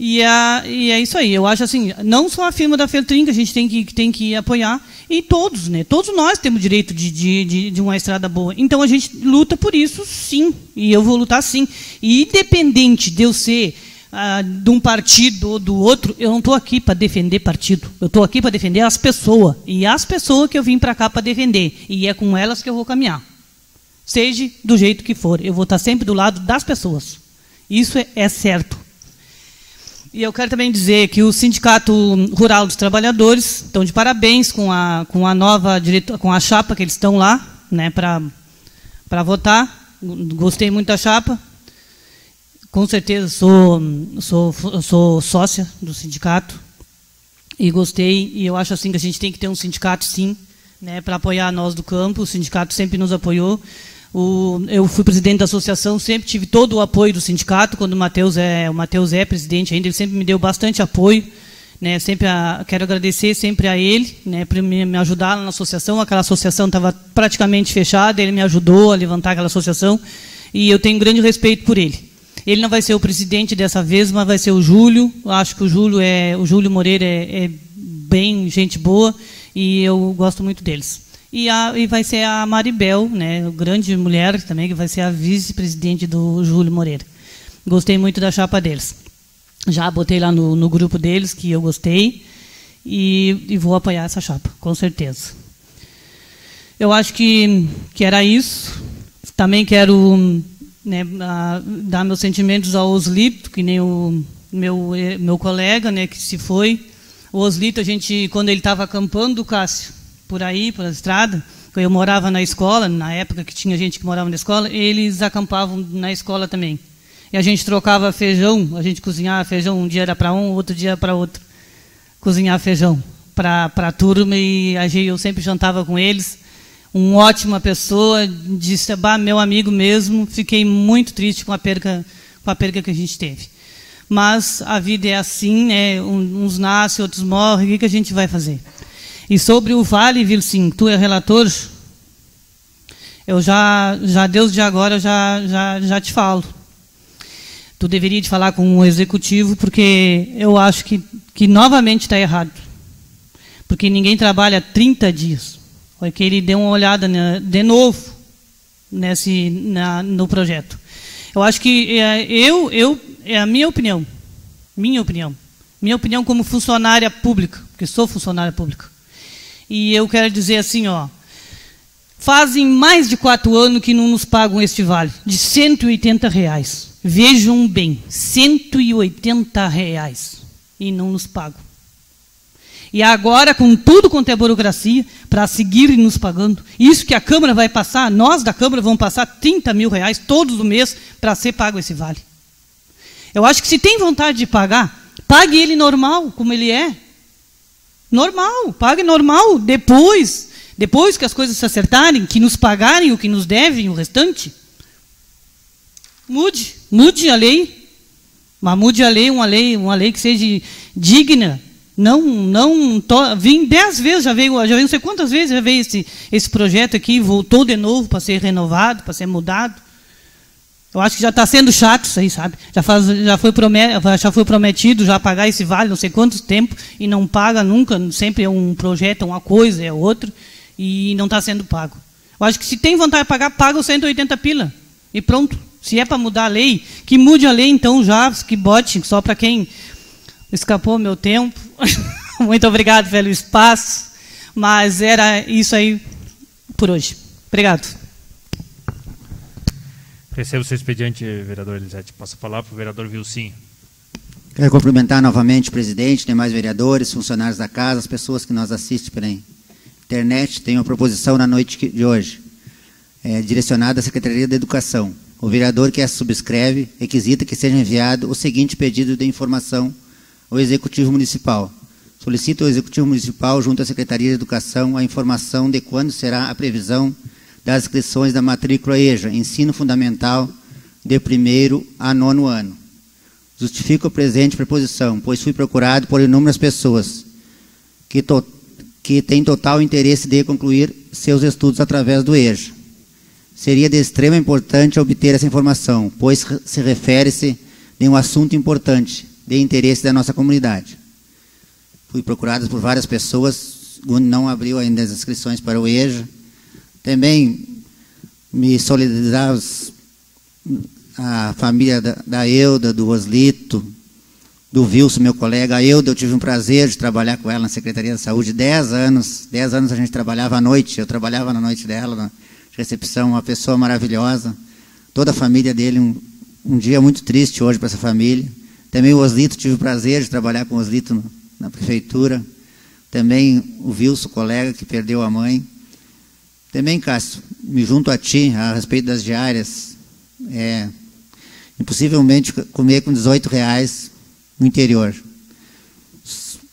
E é isso aí. Eu acho assim, não só a firma da Feltrin que a gente tem que apoiar, e todos, né? Todos nós temos direito de uma estrada boa. Então a gente luta por isso, sim. E eu vou lutar sim. E independente de eu ser de um partido ou do outro, eu não estou aqui para defender partido. Eu estou aqui para defender as pessoas. E as pessoas que eu vim para cá para defender. E é com elas que eu vou caminhar. Seja do jeito que for. Eu vou estar sempre do lado das pessoas. Isso é certo. E eu quero também dizer que o Sindicato Rural dos Trabalhadores estão de parabéns com a nova com a chapa que eles estão lá, né, para votar. Gostei muito da chapa. Com certeza sou sócia do sindicato e gostei. E eu acho assim que a gente tem que ter um sindicato, sim, né, para apoiar nós do campo. O sindicato sempre nos apoiou. Eu fui presidente da associação, sempre tive todo o apoio do sindicato. Quando o Matheus é presidente ainda, ele sempre me deu bastante apoio, né? Quero agradecer sempre a ele, né, por me ajudar na associação. Aquela associação estava praticamente fechada, ele me ajudou a levantar aquela associação e eu tenho grande respeito por ele. Ele não vai ser o presidente dessa vez, mas vai ser o Júlio. Eu acho que o Júlio Moreira é bem gente boa e eu gosto muito deles. E vai ser a Maribel, né, grande mulher também, que vai ser a vice-presidente do Júlio Moreira. Gostei muito da chapa deles. Já botei lá no grupo deles que eu gostei e vou apoiar essa chapa, com certeza. Eu acho que era isso. Também quero, né, dar meus sentimentos ao Oslito, que nem o meu colega, né, que se foi. O Oslito, quando ele estava acampando, Cássio, por aí, pela estrada, eu morava na escola, na época que tinha gente que morava na escola, eles acampavam na escola também. E a gente trocava feijão, a gente cozinhava feijão, um dia era para um, outro dia para outro. Cozinhar feijão para a turma e eu sempre jantava com eles. Uma ótima pessoa, disse, meu amigo mesmo, fiquei muito triste com a perca que a gente teve. Mas a vida é assim, né? Uns nascem, outros morrem, o que a gente vai fazer? E sobre o Vale, Vilcim, tu é relator, eu desde agora, já te falo. Tu deveria te falar com o executivo, porque eu acho que novamente está errado. Porque ninguém trabalha 30 dias. Foi que ele deu uma olhada de novo no projeto. Eu acho que é a minha opinião. Minha opinião como funcionária pública, porque sou funcionária pública. E eu quero dizer assim, fazem mais de 4 anos que não nos pagam este vale, de R$180. Vejam bem, R$180 e não nos pagam. E agora, com tudo quanto é burocracia, para seguir nos pagando, isso que a Câmara vai passar, nós da Câmara vamos passar R$30 mil todos os meses para ser pago esse vale. Eu acho que se tem vontade de pagar, pague ele normal, como ele é. Normal, pague normal. Depois que as coisas se acertarem, que nos pagarem o que nos devem, o restante, mude a lei. Mas mude a lei, uma lei que seja digna. Vim 10 vezes, já veio não sei quantas vezes já veio esse projeto aqui, voltou de novo para ser renovado, para ser mudado. Eu acho que já está sendo chato isso aí, sabe? Já foi prometido já pagar esse vale não sei quanto tempo e não paga nunca, sempre é um projeto, uma coisa, é outro, e não está sendo pago. Eu acho que se tem vontade de pagar, paga os 180 pila. E pronto. Se é para mudar a lei, que mude a lei então já, que bote só para quem escapou meu tempo. Muito obrigado pelo espaço, mas era isso aí por hoje. Obrigado. Recebo o seu expediente, vereador Elisete. Passo a palavra para o vereador Vilcim. Quero cumprimentar novamente o presidente, demais vereadores, funcionários da casa, as pessoas que nos assistem pela internet. Tenho uma proposição na noite de hoje, direcionada à Secretaria da Educação. O vereador que a subscreve requisita que seja enviado o seguinte pedido de informação ao Executivo Municipal. Solicito ao Executivo Municipal, junto à Secretaria de Educação, a informação de quando será a previsão das inscrições da matrícula EJA, Ensino Fundamental, de 1º a 9º ano. Justifico a presente preposição, pois fui procurado por inúmeras pessoas que têm total interesse de concluir seus estudos através do EJA. Seria de extrema importância obter essa informação, pois se refere-se de um assunto importante, de interesse da nossa comunidade. Fui procurado por várias pessoas, não abriu ainda as inscrições para o EJA. Também me solidarizar a família da Euda, do Oslito, do Wilson, meu colega. A Euda, eu tive um prazer de trabalhar com ela na Secretaria da Saúde, 10 anos. 10 anos a gente trabalhava à noite, eu trabalhava na noite dela, na recepção, uma pessoa maravilhosa. Toda a família dele, um dia muito triste hoje para essa família. Também o Oslito, tive o prazer de trabalhar com o Oslito na prefeitura. Também o Wilson, colega, que perdeu a mãe. Também, Cássio, me junto a ti a respeito das diárias. Impossivelmente comer com R$18 no interior.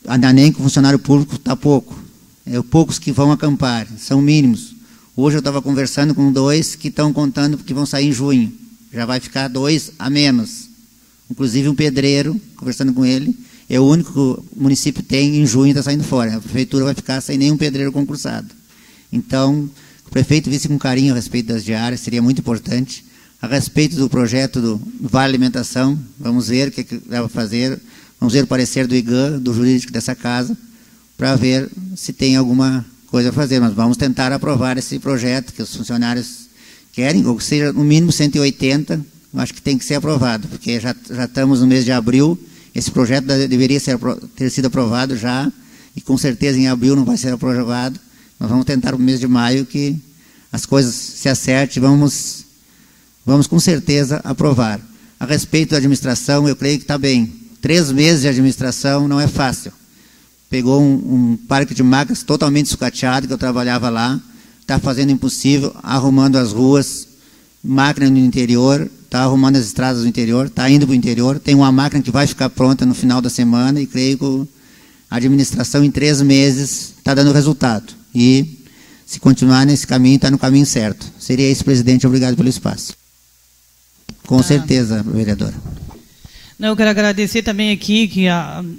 Ainda nem com funcionário público está pouco. Poucos que vão acampar, são mínimos. Hoje eu estava conversando com 2 que estão contando que vão sair em junho. Já vai ficar 2 a menos. Inclusive um pedreiro, conversando com ele, é o único que o município tem em junho, está saindo fora. A prefeitura vai ficar sem nenhum pedreiro concursado. Então, o prefeito visse com carinho a respeito das diárias, seria muito importante. A respeito do projeto do Vale Alimentação, vamos ver o que dá para fazer, vamos ver o parecer do IGAN, do jurídico dessa casa, para ver se tem alguma coisa a fazer. Mas vamos tentar aprovar esse projeto que os funcionários querem, ou que seja no mínimo 180, acho que tem que ser aprovado, porque já estamos no mês de abril, esse projeto deveria ter sido aprovado já, e com certeza em abril não vai ser aprovado. Nós vamos tentar no mês de maio que as coisas se acertem, vamos com certeza aprovar. A respeito da administração, eu creio que está bem. 3 meses de administração não é fácil. Pegou um parque de máquinas totalmente sucateado, que eu trabalhava lá, está fazendo o impossível, arrumando as ruas, máquina no interior, está arrumando as estradas do interior, está indo para o interior, tem uma máquina que vai ficar pronta no final da semana, e creio que a administração em 3 meses está dando resultado. E se continuar nesse caminho, está no caminho certo. Seria isso, presidente. Obrigado pelo espaço. Com certeza, vereadora. Eu quero agradecer também aqui, que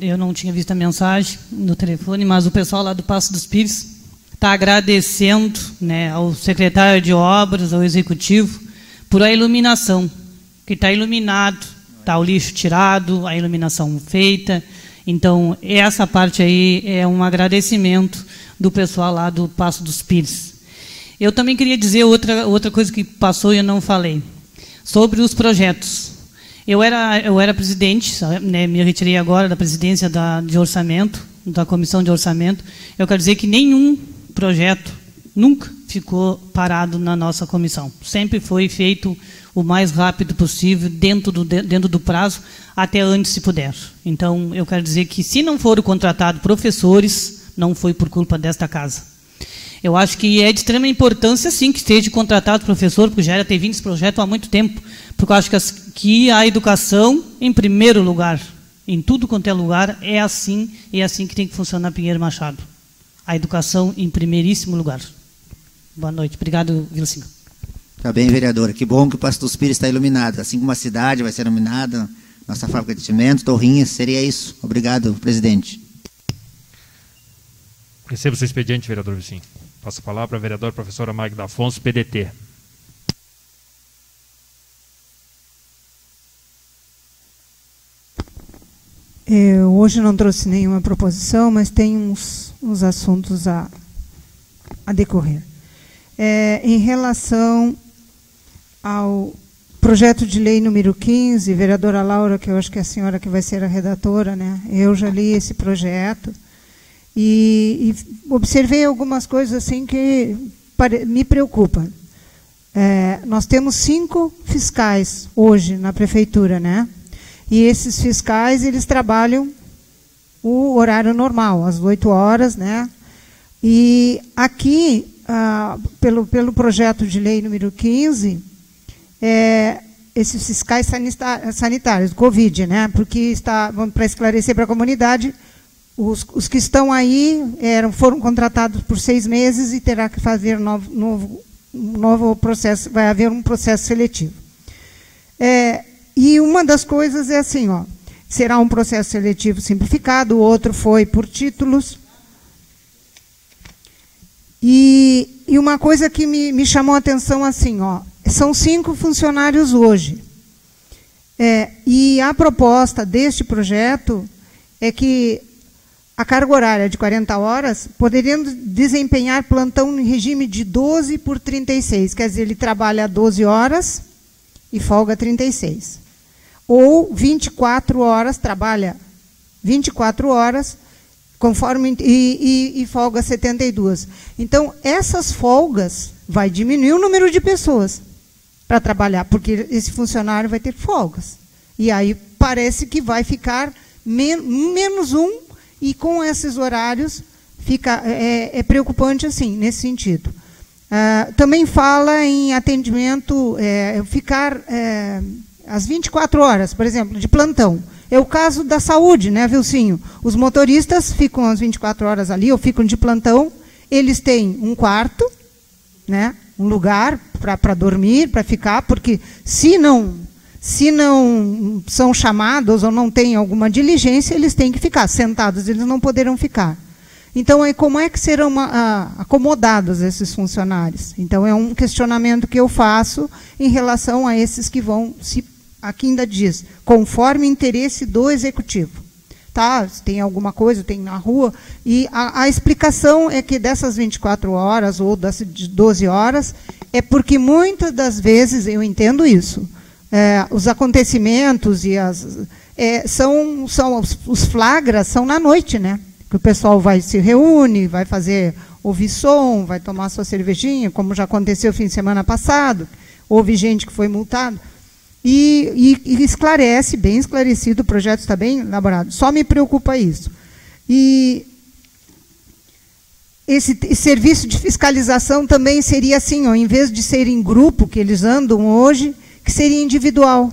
eu não tinha visto a mensagem no telefone, mas o pessoal lá do Passo dos Pires está agradecendo, né, ao secretário de obras, ao executivo, por a iluminação, que está iluminado, está o lixo tirado, a iluminação feita. Então, essa parte aí é um agradecimento do pessoal lá do Passo dos Pires. Eu também queria dizer outra coisa que passou e eu não falei, sobre os projetos. Eu era presidente, né, me retirei agora da presidência de orçamento, da comissão de orçamento. Eu quero dizer que nenhum projeto nunca ficou parado na nossa comissão. Sempre foi feito o mais rápido possível, dentro do prazo, até antes se puder. Então, eu quero dizer que se não foram contratados professores, não foi por culpa desta casa. Eu acho que é de extrema importância, sim, que esteja contratado professor, porque já era ter vindo esse projeto há muito tempo, porque eu acho que a educação, em primeiro lugar, em tudo quanto é lugar, é assim que tem que funcionar Pinheiro Machado. A educação em primeiríssimo lugar. Boa noite. Obrigado, Vilcinho. Está bem, vereadora. Que bom que o Passo dos Pires está iluminado. Assim como a cidade vai ser iluminada, nossa fábrica de cimento, Torrinhas, seria isso. Obrigado, presidente. Receba o seu expediente, vereador Vilcinho. Passa a palavra à vereadora professora Magda Afonso, PDT. Eu hoje não trouxe nenhuma proposição, mas tem uns assuntos a decorrer. Em relação ao projeto de lei número 15, vereadora Laura, que eu acho que é a senhora que vai ser a redatora, né? Eu já li esse projeto e observei algumas coisas assim que me preocupam. Nós temos 5 fiscais hoje na prefeitura, né? E esses fiscais, eles trabalham o horário normal, às 8 horas, né? E aqui, pelo projeto de lei número 15, esses fiscais sanitários, Covid, né? Porque para esclarecer para a comunidade, os que estão aí foram contratados por 6 meses e terá que fazer novo processo, vai haver um processo seletivo. E uma das coisas é assim, será um processo seletivo simplificado, o outro foi por títulos. E uma coisa que me chamou a atenção assim, são 5 funcionários hoje. E a proposta deste projeto é que a carga horária de 40 horas poderiam desempenhar plantão em regime de 12 por 36, quer dizer, ele trabalha 12 horas e folga 36. Ou 24 horas, trabalha 24 horas, conforme e folga 72. Então, essas folgas vai diminuir o número de pessoas para trabalhar, porque esse funcionário vai ter folgas. E aí parece que vai ficar menos um, e com esses horários fica preocupante assim, nesse sentido. Também fala em atendimento, ficar às 24 horas, por exemplo, de plantão. É o caso da saúde, né, Vilcinho? Os motoristas ficam às 24 horas ali, ou ficam de plantão, eles têm um quarto, né, um lugar para dormir, para ficar, porque se não são chamados ou não tem alguma diligência, eles têm que ficar sentados, eles não poderão ficar. Então, como é que serão acomodados esses funcionários? Então, é um questionamento que eu faço em relação a esses que vão, aqui ainda diz, conforme interesse do executivo. Tá? Se tem alguma coisa, tem na rua. E a explicação é que dessas 24 horas ou das 12 horas, é porque muitas das vezes, eu entendo isso, os acontecimentos e os flagras são na noite, né? Que o pessoal se reúne, vai ouvir som, vai tomar sua cervejinha, como já aconteceu fim de semana passado, houve gente que foi multado, e esclarece, bem esclarecido, o projeto está bem elaborado. Só me preocupa isso. E esse serviço de fiscalização também seria assim, ó, em vez de ser em grupo, que eles andam hoje, que seria individual.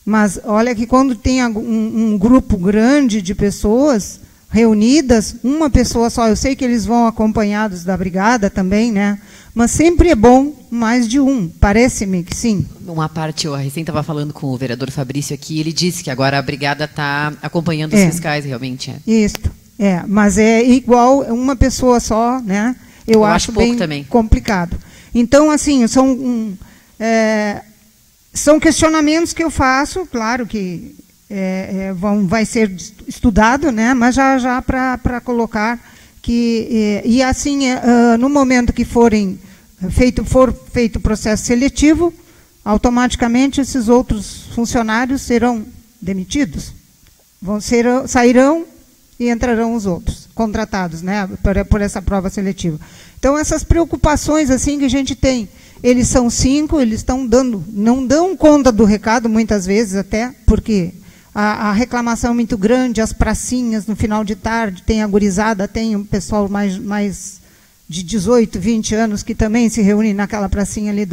Mas olha que quando tem um grupo grande de pessoas reunidas, uma pessoa só, eu sei que eles vão acompanhados da brigada também, né? Mas sempre é bom mais de um, parece-me que sim. Uma parte, eu recém estava falando com o vereador Fabrício aqui, ele disse que agora a brigada está acompanhando os fiscais, realmente. Isso, mas é igual uma pessoa só, né? Eu acho bem também complicado. Então, assim, são questionamentos que eu faço, claro que vai ser estudado, né? Mas já para colocar que e assim no momento que for feito o processo seletivo, automaticamente esses outros funcionários serão demitidos, sairão e entrarão os outros contratados, né? Por essa prova seletiva. Então essas preocupações assim que a gente tem, eles são 5, eles não dão conta do recado muitas vezes até porque a reclamação é muito grande, as pracinhas no final de tarde, tem a gurizada, tem o pessoal mais de 18, 20 anos que também se reúne naquela pracinha ali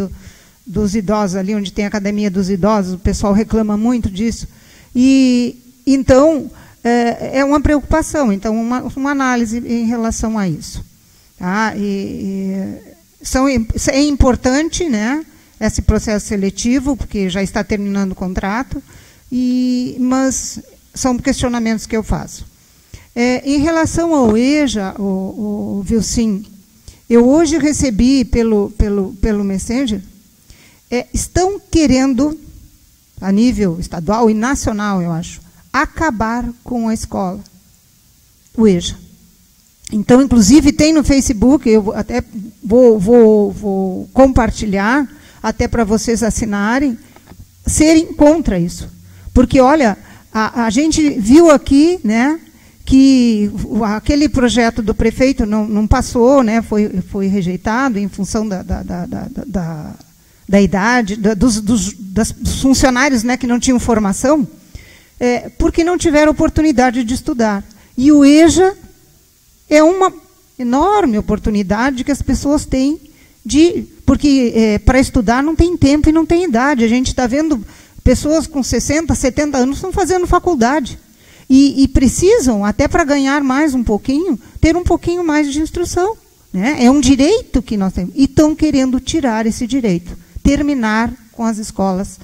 dos idosos, ali onde tem a academia dos idosos, o pessoal reclama muito disso. E então, é uma preocupação, então uma análise em relação a isso. Tá? É importante, né, esse processo seletivo, porque já está terminando o contrato, mas são questionamentos que eu faço. Em relação ao EJA, o Vilcim, eu hoje recebi pelo Messenger, estão querendo, a nível estadual e nacional, eu acho, acabar com a escola, o EJA. Então, inclusive, tem no Facebook, eu até vou compartilhar, até para vocês assinarem, serem contra isso. Porque, olha, a gente viu aqui, né, que aquele projeto do prefeito não passou, né, foi rejeitado em função da idade, dos funcionários, né, que não tinham formação, porque não tiveram oportunidade de estudar. E o EJA é uma enorme oportunidade que as pessoas têm porque para estudar não tem tempo e não tem idade. A gente está vendo pessoas com 60, 70 anos estão fazendo faculdade. E precisam, até para ganhar mais um pouquinho, ter um pouquinho mais de instrução. Né? É um direito que nós temos. E estão querendo tirar esse direito. Terminar com as escolas,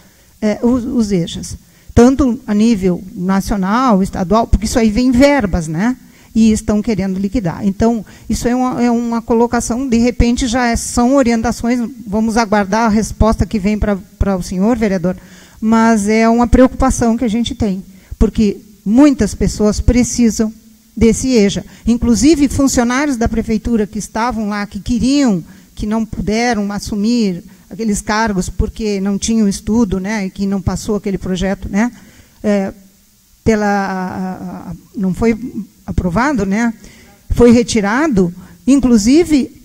os EJAs. Tanto a nível nacional, estadual, porque isso aí vem verbas, né? E estão querendo liquidar. Então, isso é uma colocação, de repente já são orientações, vamos aguardar a resposta que vem para o senhor, vereador, mas é uma preocupação que a gente tem, porque muitas pessoas precisam desse EJA. Inclusive, funcionários da prefeitura que estavam lá, que queriam, que não puderam assumir aqueles cargos porque não tinham estudo, né, e que não passou aquele projeto, né, não foi aprovado, né, foi retirado, inclusive,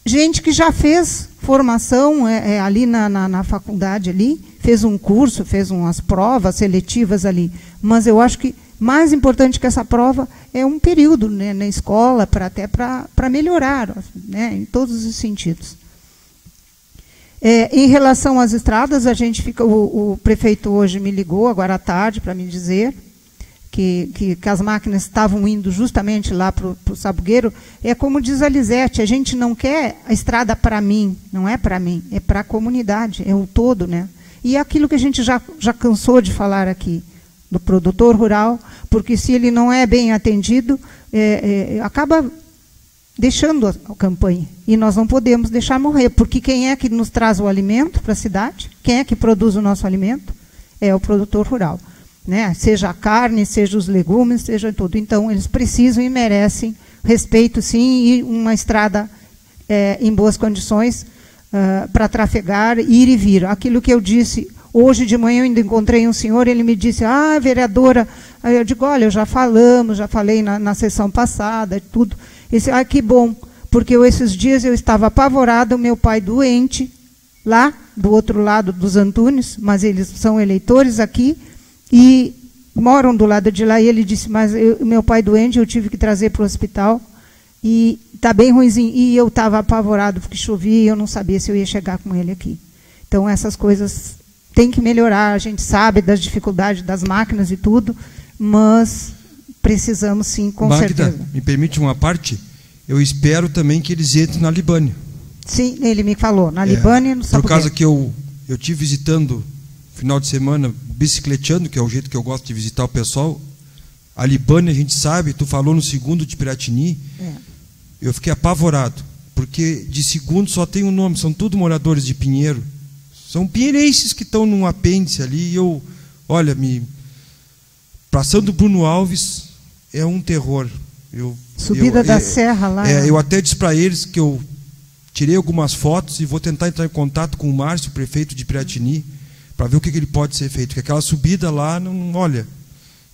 gente que já fez formação ali na faculdade, ali, fez um curso, fez umas provas seletivas ali, mas eu acho que mais importante que essa prova é um período, né, na escola, até para melhorar, né, em todos os sentidos. Em relação às estradas, o prefeito hoje me ligou, agora à tarde, para me dizer que as máquinas estavam indo justamente lá para o Sabugueiro, é como diz a Lisete, a gente não quer a estrada para mim, não é para mim, é para a comunidade, é o todo, né? E é aquilo que a gente já cansou de falar aqui, do produtor rural, porque se ele não é bem atendido, acaba deixando a campanha. E nós não podemos deixar morrer, porque quem é que nos traz o alimento para a cidade? Quem é que produz o nosso alimento? É o produtor rural. Né? Seja a carne, seja os legumes, seja tudo. Então, eles precisam e merecem respeito, sim, e uma estrada em boas condições para trafegar, ir e vir. Aquilo que eu disse, hoje de manhã eu ainda encontrei um senhor, ele me disse, vereadora, aí eu digo, olha, já falei na sessão passada, tudo. Ele disse, que bom, porque esses dias eu estava apavorada, o meu pai doente, lá do outro lado dos Antunes, mas eles são eleitores aqui, e moram do lado de lá, e ele disse, mas meu pai doente, eu tive que trazer para o hospital, e está bem ruimzinho, e eu estava apavorado, porque chovia, e eu não sabia se eu ia chegar com ele aqui. Então, essas coisas têm que melhorar, a gente sabe das dificuldades das máquinas e tudo, mas precisamos sim, com certeza. Magda, me permite uma parte? Eu espero também que eles entrem na Libânia. Sim, ele me falou, na Libânia e no Sabugueiro. Por causa que eu tive visitando, final de semana, bicicleteando, que é o jeito que eu gosto de visitar o pessoal. A Libânia, a gente sabe, tu falou no segundo de Piratini, eu fiquei apavorado, porque de segundo só tem um nome, são tudo moradores de Pinheiro. São pinheirenses que estão num apêndice ali, e olha, passando Bruno Alves, é um terror. Subida da serra lá. Eu até disse para eles que eu tirei algumas fotos e vou tentar entrar em contato com o Márcio, prefeito de Piratini, para ver o que ele pode ser feito. Porque aquela subida lá, olha,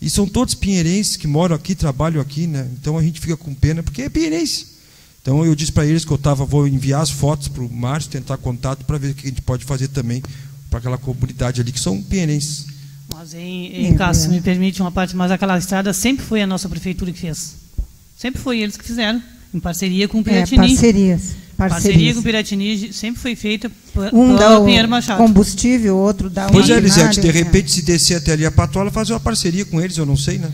e são todos pinheirenses que moram aqui, trabalham aqui, né? Então a gente fica com pena, porque é pinheirense. Então eu disse para eles que vou enviar as fotos para o Márcio, tentar contato para ver o que a gente pode fazer também para aquela comunidade ali, que são pinheirenses. Mas, Cássio, me permite uma parte, mas aquela estrada sempre foi a nossa prefeitura que fez. Sempre foi eles que fizeram, em parceria com o Piratini. Parceria com o Piratini sempre foi feita pelo Pinheiro Machado. Combustível, outro dá Pois é, Lisete, de repente se descer até ali a Patola, fazer uma parceria com eles, eu não sei, né?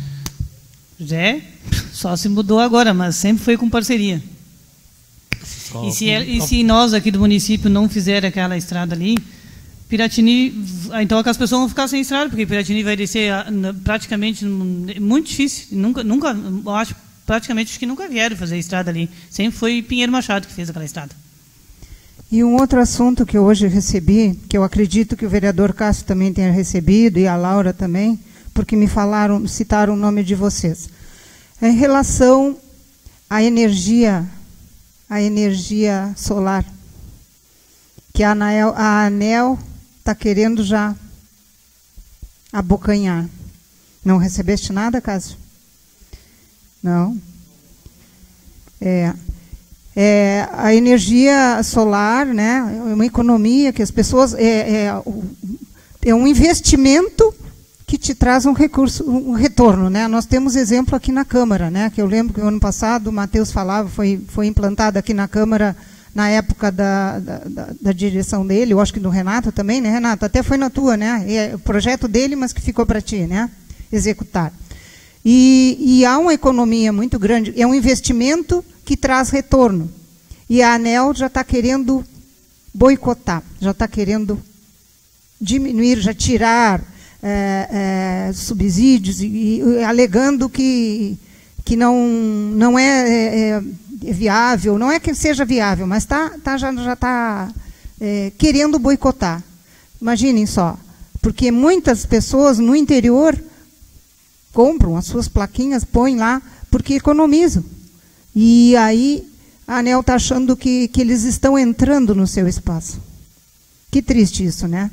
Só se mudou agora, mas sempre foi com parceria. E se nós aqui do município não fizermos aquela estrada ali, Piratini, então as pessoas vão ficar sem estrada, porque Piratini vai descer praticamente muito difícil. Nunca, acho que nunca vieram fazer a estrada ali. Sempre foi Pinheiro Machado que fez aquela estrada. E um outro assunto que eu hoje recebi, que eu acredito que o vereador Cássio também tenha recebido, e a Laura também, porque citaram o nome de vocês. É em relação à energia solar, que a ANEEL está querendo já abocanhar. Não recebeste nada, Cássio? Não. A energia solar, né, é uma economia que as pessoas... É um investimento que te traz um recurso, um retorno, né? Nós temos exemplo aqui na Câmara, né? Que eu lembro que o ano passado o Matheus falava, foi implantado aqui na Câmara na época da direção dele, eu acho que do Renato também, né, Renato? Até foi na tua, né? É o projeto dele, mas que ficou para ti, né? Executar. E há uma economia muito grande, é um investimento que traz retorno. E a ANEEL já está querendo boicotar, já está querendo diminuir, já tirar subsídios, e alegando que não é viável, não é que seja viável, mas já está querendo boicotar. Imaginem só, porque muitas pessoas no interior compram as suas plaquinhas, põem lá, porque economizam. E aí a ANEEL está achando que eles estão entrando no seu espaço. Que triste isso, né?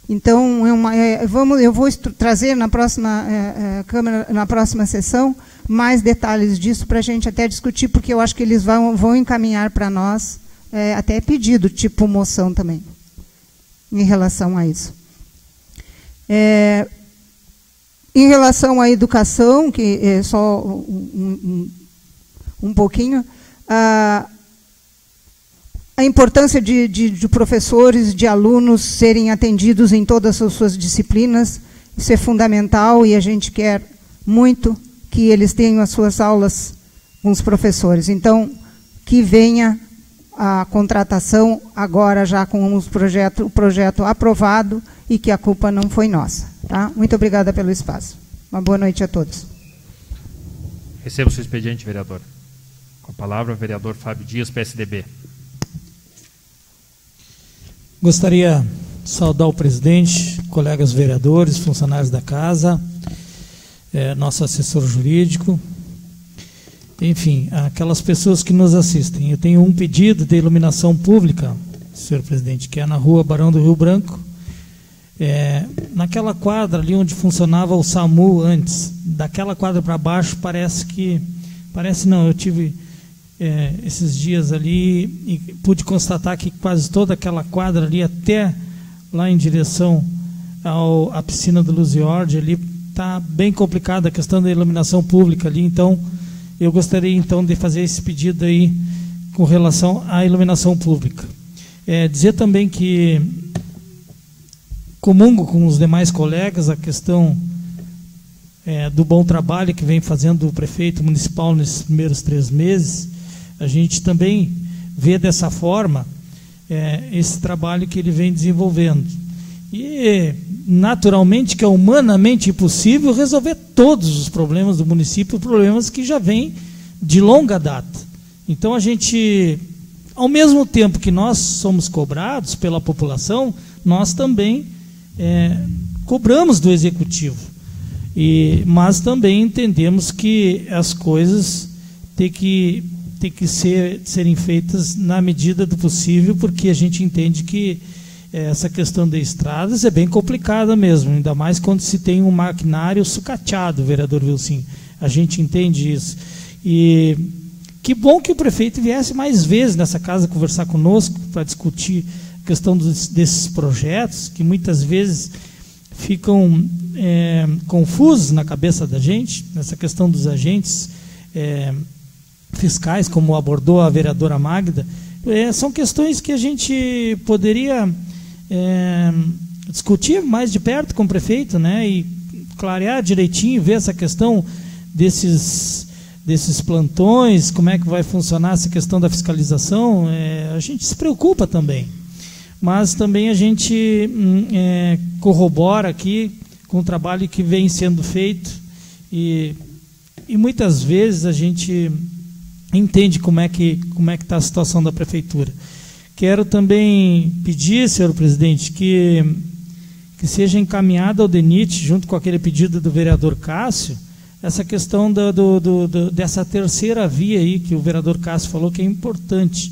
Então, eu vou trazer na próxima Câmara, na próxima sessão, mais detalhes disso para a gente até discutir, porque eu acho que eles vão encaminhar para nós até pedido, tipo moção também, em relação a isso. Em relação à educação, que é só um pouquinho, a importância de professores, de alunos serem atendidos em todas as suas disciplinas, isso é fundamental, e a gente quer muito que eles tenham as suas aulas com os professores. Então, que venha a contratação agora já com o projeto aprovado e que a culpa não foi nossa. Tá? Muito obrigada pelo espaço. Uma boa noite a todos. Receba o seu expediente, vereador. Com a palavra, o vereador Fábio Dias, PSDB. Gostaria de saudar o presidente, colegas vereadores, funcionários da casa, nosso assessor jurídico, enfim, aquelas pessoas que nos assistem. Eu tenho um pedido de iluminação pública, senhor presidente, que é na rua Barão do Rio Branco, naquela quadra ali onde funcionava o SAMU antes, daquela quadra para baixo, eu tive esses dias ali e pude constatar que quase toda aquela quadra ali, até lá em direção à piscina do Luziord, ali está bem complicada a questão da iluminação pública ali. Então, eu gostaria então de fazer esse pedido aí com relação à iluminação pública. Dizer também que comungo com os demais colegas a questão do bom trabalho que vem fazendo o prefeito municipal nesses primeiros 3 meses. A gente também vê dessa forma esse trabalho que ele vem desenvolvendo. E, naturalmente, que é humanamente impossível resolver todos os problemas do município, problemas que já vêm de longa data. Então, a gente, ao mesmo tempo que nós somos cobrados pela população, nós também cobramos do Executivo. Mas também entendemos que as coisas têm que serem feitas na medida do possível, porque a gente entende que essa questão de estradas é bem complicada mesmo, ainda mais quando se tem um maquinário sucateado, vereador Vilcim. A gente entende isso. E que bom que o prefeito viesse mais vezes nessa casa conversar conosco para discutir a questão desses projetos, que muitas vezes ficam confusos na cabeça da gente, nessa questão dos agentes fiscais, como abordou a vereadora Magda. São questões que a gente poderia discutir mais de perto com o prefeito, né, e clarear direitinho, ver essa questão desses plantões, como é que vai funcionar essa questão da fiscalização. A gente se preocupa também, mas também a gente corrobora aqui com o trabalho que vem sendo feito e muitas vezes a gente entende como é que está a situação da prefeitura. Quero também pedir, senhor presidente, que seja encaminhada ao DENIT, junto com aquele pedido do vereador Cássio, essa questão dessa terceira via aí, que o vereador Cássio falou que é importante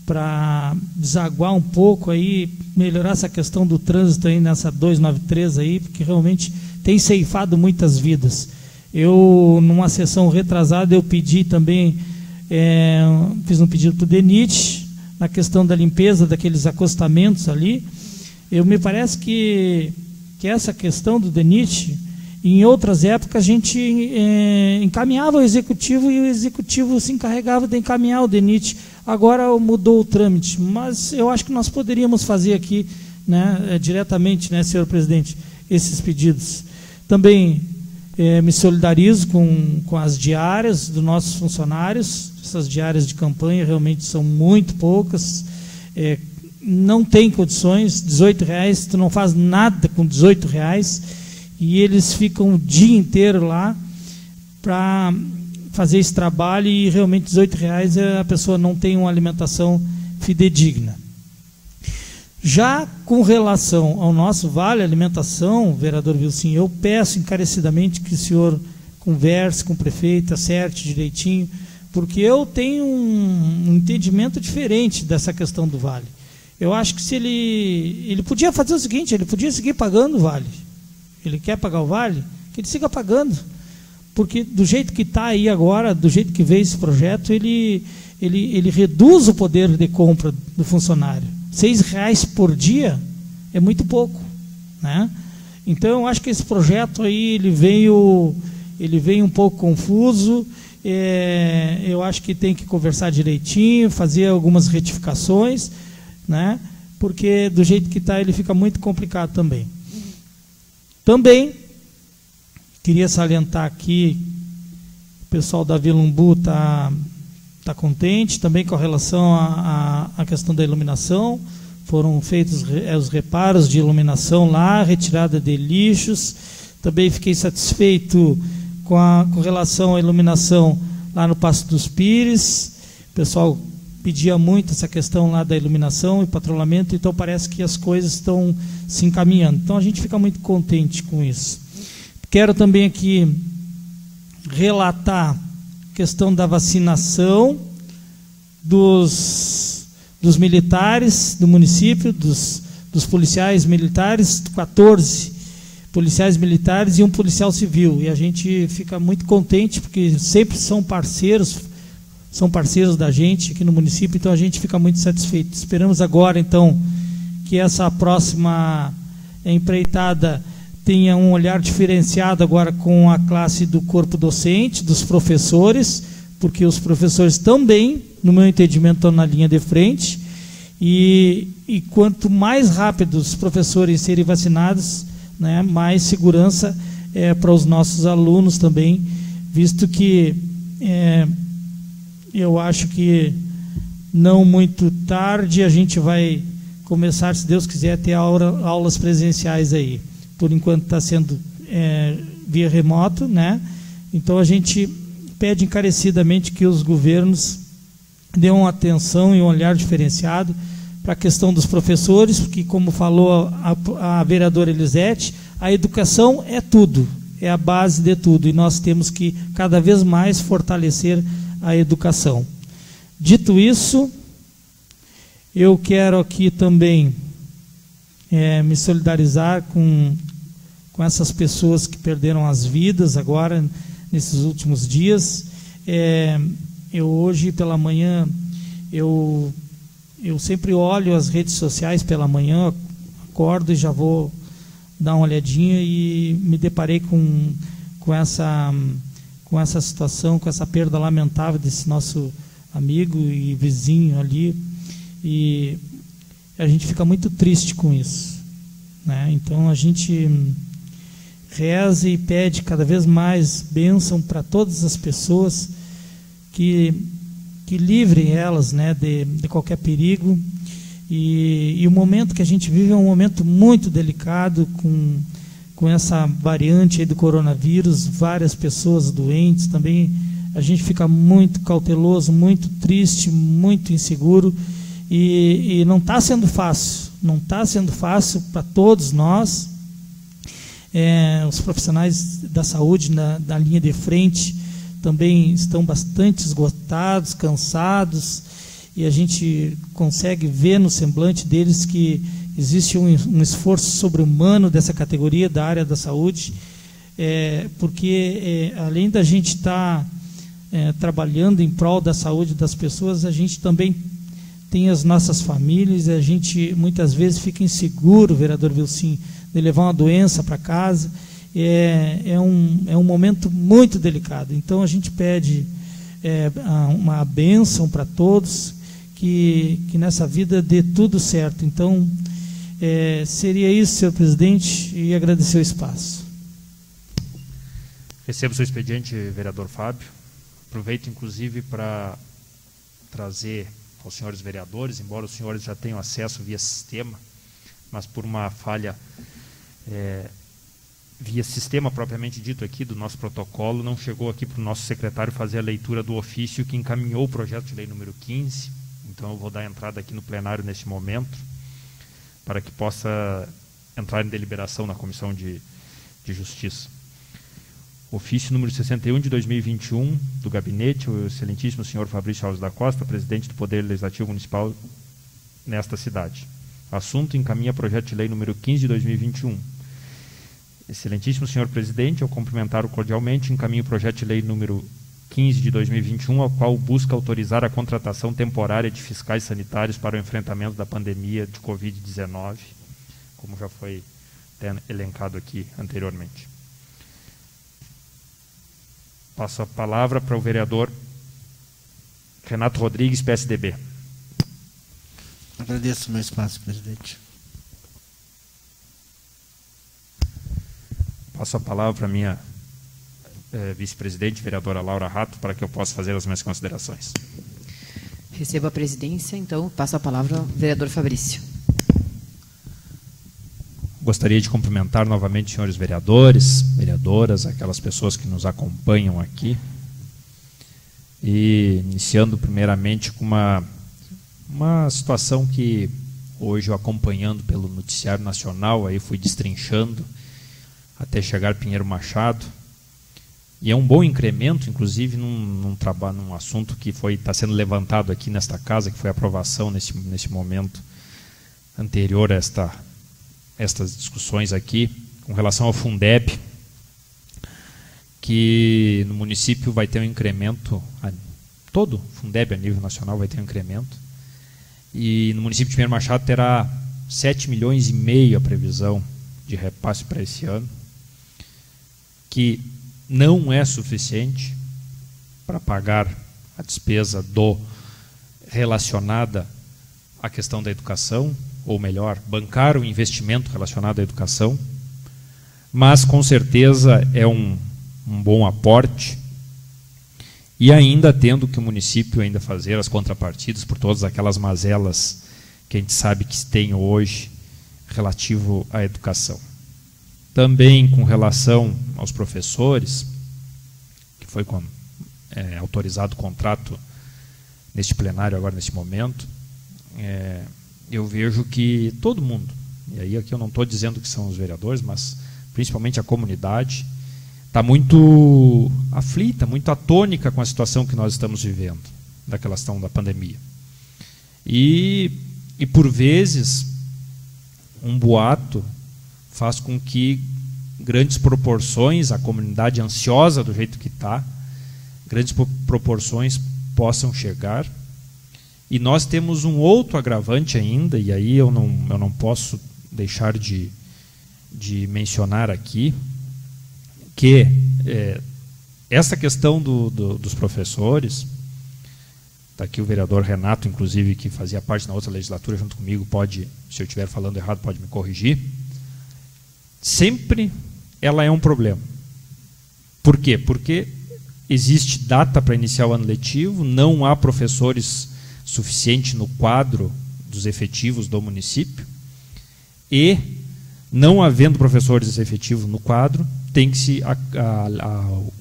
para desaguar um pouco aí, melhorar essa questão do trânsito aí nessa 293 aí, porque realmente tem ceifado muitas vidas. Eu, numa sessão retrasada, eu pedi também, fiz um pedido para o DENIT, na questão da limpeza daqueles acostamentos ali. Me parece que essa questão do DENIT, em outras épocas, a gente encaminhava o Executivo e o Executivo se encarregava de encaminhar o DENIT. Agora mudou o trâmite, mas eu acho que nós poderíamos fazer aqui, né, diretamente, né, senhor presidente, esses pedidos. Também me solidarizo com as diárias dos nossos funcionários. Essas diárias de campanha realmente são muito poucas, não tem condições. R$18, tu não faz nada com R$18, e eles ficam o dia inteiro lá para fazer esse trabalho, e realmente R$18 a pessoa não tem uma alimentação fidedigna. Já com relação ao nosso Vale Alimentação, vereador Vilcim, eu peço encarecidamente que o senhor converse com o prefeito, acerte direitinho, porque eu tenho um entendimento diferente dessa questão do Vale. Eu acho que se ele podia fazer o seguinte, ele podia seguir pagando o Vale. Ele quer pagar o Vale, que ele siga pagando. Porque do jeito que está aí agora, do jeito que veio esse projeto, ele reduz o poder de compra do funcionário. R$6 por dia é muito pouco, né? Então, eu acho que esse projeto aí, ele veio um pouco confuso. Eu acho que tem que conversar direitinho, fazer algumas retificações, né? Porque do jeito que está, ele fica muito complicado também. Também Queria salientar aqui, o pessoal da Vila Umbu está contente também com relação à questão da iluminação. Foram feitos os reparos de iluminação lá, retirada de lixos. Também fiquei satisfeito com relação à iluminação lá no Passo dos Pires. O pessoal pedia muito essa questão lá da iluminação e patrulhamento, então parece que as coisas estão se encaminhando. Então a gente fica muito contente com isso. Quero também aqui relatar a questão da vacinação dos militares do município, dos policiais militares, 14 policiais militares e um policial civil. E a gente fica muito contente porque sempre são parceiros da gente aqui no município, então a gente fica muito satisfeito. Esperamos agora, então, que essa próxima empreitada tenha um olhar diferenciado agora com a classe do corpo docente, dos professores, porque os professores também, no meu entendimento, estão na linha de frente, e quanto mais rápido os professores serem vacinados, né, mais segurança para os nossos alunos também, visto que eu acho que não muito tarde a gente vai começar, se Deus quiser, a ter aulas presenciais aí. Por enquanto está sendo via remoto, né? Então a gente pede encarecidamente que os governos dêem uma atenção e um olhar diferenciado para a questão dos professores, porque, como falou a vereadora Elisete, a educação é tudo, é a base de tudo, e nós temos que cada vez mais fortalecer a educação. Dito isso, eu quero aqui também me solidarizar com essas pessoas que perderam as vidas agora, nesses últimos dias. Eu hoje pela manhã, eu sempre olho as redes sociais pela manhã, acordo e já vou dar uma olhadinha, e me deparei com essa situação, com essa perda lamentável desse nosso amigo e vizinho ali, e a gente fica muito triste com isso, né? Então a gente reza e pede cada vez mais bênção para todas as pessoas, que livrem elas, né, de qualquer perigo. E o momento que a gente vive é um momento muito delicado, com essa variante aí do coronavírus, várias pessoas doentes também. A gente fica muito cauteloso, muito triste, muito inseguro, e não está sendo fácil, não está sendo fácil para todos nós. Os profissionais da saúde na linha de frente também estão bastante esgotados, cansados, e a gente consegue ver no semblante deles que existe um esforço sobre-humano dessa categoria da área da saúde, porque além da gente estar trabalhando em prol da saúde das pessoas, a gente também tem as nossas famílias, e a gente muitas vezes fica inseguro, vereador Vilcim, de levar uma doença para casa. É um momento muito delicado. Então a gente pede uma bênção para todos, que nessa vida dê tudo certo. Então seria isso, senhor presidente, e agradecer o espaço. Recebo o seu expediente, vereador Fábio. Aproveito inclusive para trazer aos senhores vereadores, embora os senhores já tenham acesso via sistema, mas por uma falha via sistema propriamente dito aqui do nosso protocolo, não chegou aqui para o nosso secretário fazer a leitura do ofício que encaminhou o projeto de lei número 15. Então eu vou dar entrada aqui no plenário neste momento, para que possa entrar em deliberação na Comissão de Justiça. Ofício número 61 de 2021, do gabinete, o excelentíssimo senhor Fabrício Alves da Costa, presidente do Poder Legislativo Municipal nesta cidade. Assunto: encaminha projeto de lei número 15 de 2021. Excelentíssimo senhor presidente, ao cumprimentar-o cordialmente, encaminho o projeto de lei número 15 de 2021, ao qual busca autorizar a contratação temporária de fiscais sanitários para o enfrentamento da pandemia de Covid-19, como já foi elencado aqui anteriormente. Passo a palavra para o vereador Renato Rodrigues, PSDB. Agradeço o meu espaço, presidente. Passo a palavra para a minha vice-presidente, vereadora Laura Rato, para que eu possa fazer as minhas considerações. Recebo a presidência, então passo a palavra ao vereador Fabrício. Gostaria de cumprimentar novamente os senhores vereadores, vereadoras, aquelas pessoas que nos acompanham aqui. E iniciando primeiramente com uma situação que hoje eu acompanhando pelo noticiário nacional, aí fui destrinchando até chegar Pinheiro Machado. E é um bom incremento, inclusive, num assunto que está sendo levantado aqui nesta casa, que foi a aprovação nesse momento anterior a estas discussões aqui, com relação ao Fundeb, que no município vai ter um incremento, todo o Fundeb a nível nacional vai ter um incremento, e no município de Pinheiro Machado terá 7,5 milhões a previsão de repasse para esse ano, que não é suficiente para pagar a despesa relacionada à questão da educação, ou melhor, bancar o investimento relacionado à educação, mas com certeza é um bom aporte, e ainda tendo que o município ainda fazer as contrapartidas por todas aquelas mazelas que a gente sabe que tem hoje relativo à educação. Também com relação aos professores, que foi autorizado o contrato neste plenário agora nesse momento, eu vejo que todo mundo, e aí aqui eu não estou dizendo que são os vereadores, mas principalmente a comunidade, está muito aflita, muito atônica com a situação que nós estamos vivendo, daquela questão da pandemia. E por vezes, um boato faz com que grandes proporções, a comunidade ansiosa do jeito que está, grandes proporções possam chegar. E nós temos um outro agravante ainda, e aí eu não posso deixar de mencionar aqui, que essa questão dos professores, está aqui o vereador Renato, inclusive, que fazia parte na outra legislatura junto comigo, se eu estiver falando errado, pode me corrigir, sempre ela é um problema. Por quê? Porque existe data para iniciar o ano letivo, não há professores suficiente no quadro dos efetivos do município, e, não havendo professores efetivos no quadro, tem que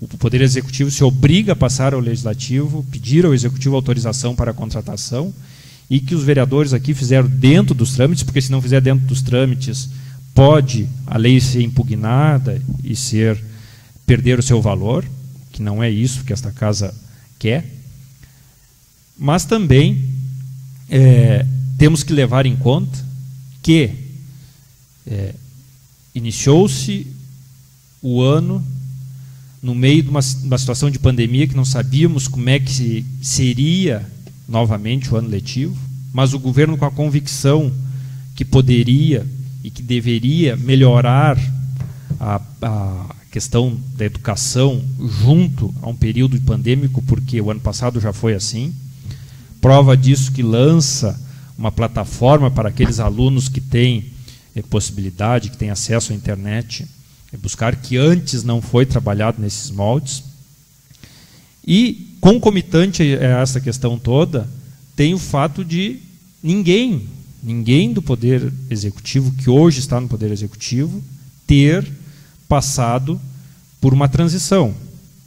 o Poder Executivo se obriga a passar ao Legislativo, pedir ao Executivo autorização para a contratação, e que os vereadores aqui fizeram dentro dos trâmites, porque se não fizer dentro dos trâmites, pode a lei ser impugnada e perder o seu valor, que não é isso que esta casa quer. Mas também temos que levar em conta que iniciou-se o ano no meio de uma situação de pandemia que não sabíamos como é que seria novamente o ano letivo, mas o governo com a convicção que poderia e que deveria melhorar a questão da educação junto a um período pandêmico, porque o ano passado já foi assim. Prova disso que lança uma plataforma para aqueles alunos que têm possibilidade, que têm acesso à internet, buscar, que antes não foi trabalhado nesses moldes. E, concomitante a essa questão toda, tem o fato de ninguém do Poder Executivo, que hoje está no Poder Executivo, ter passado por uma transição.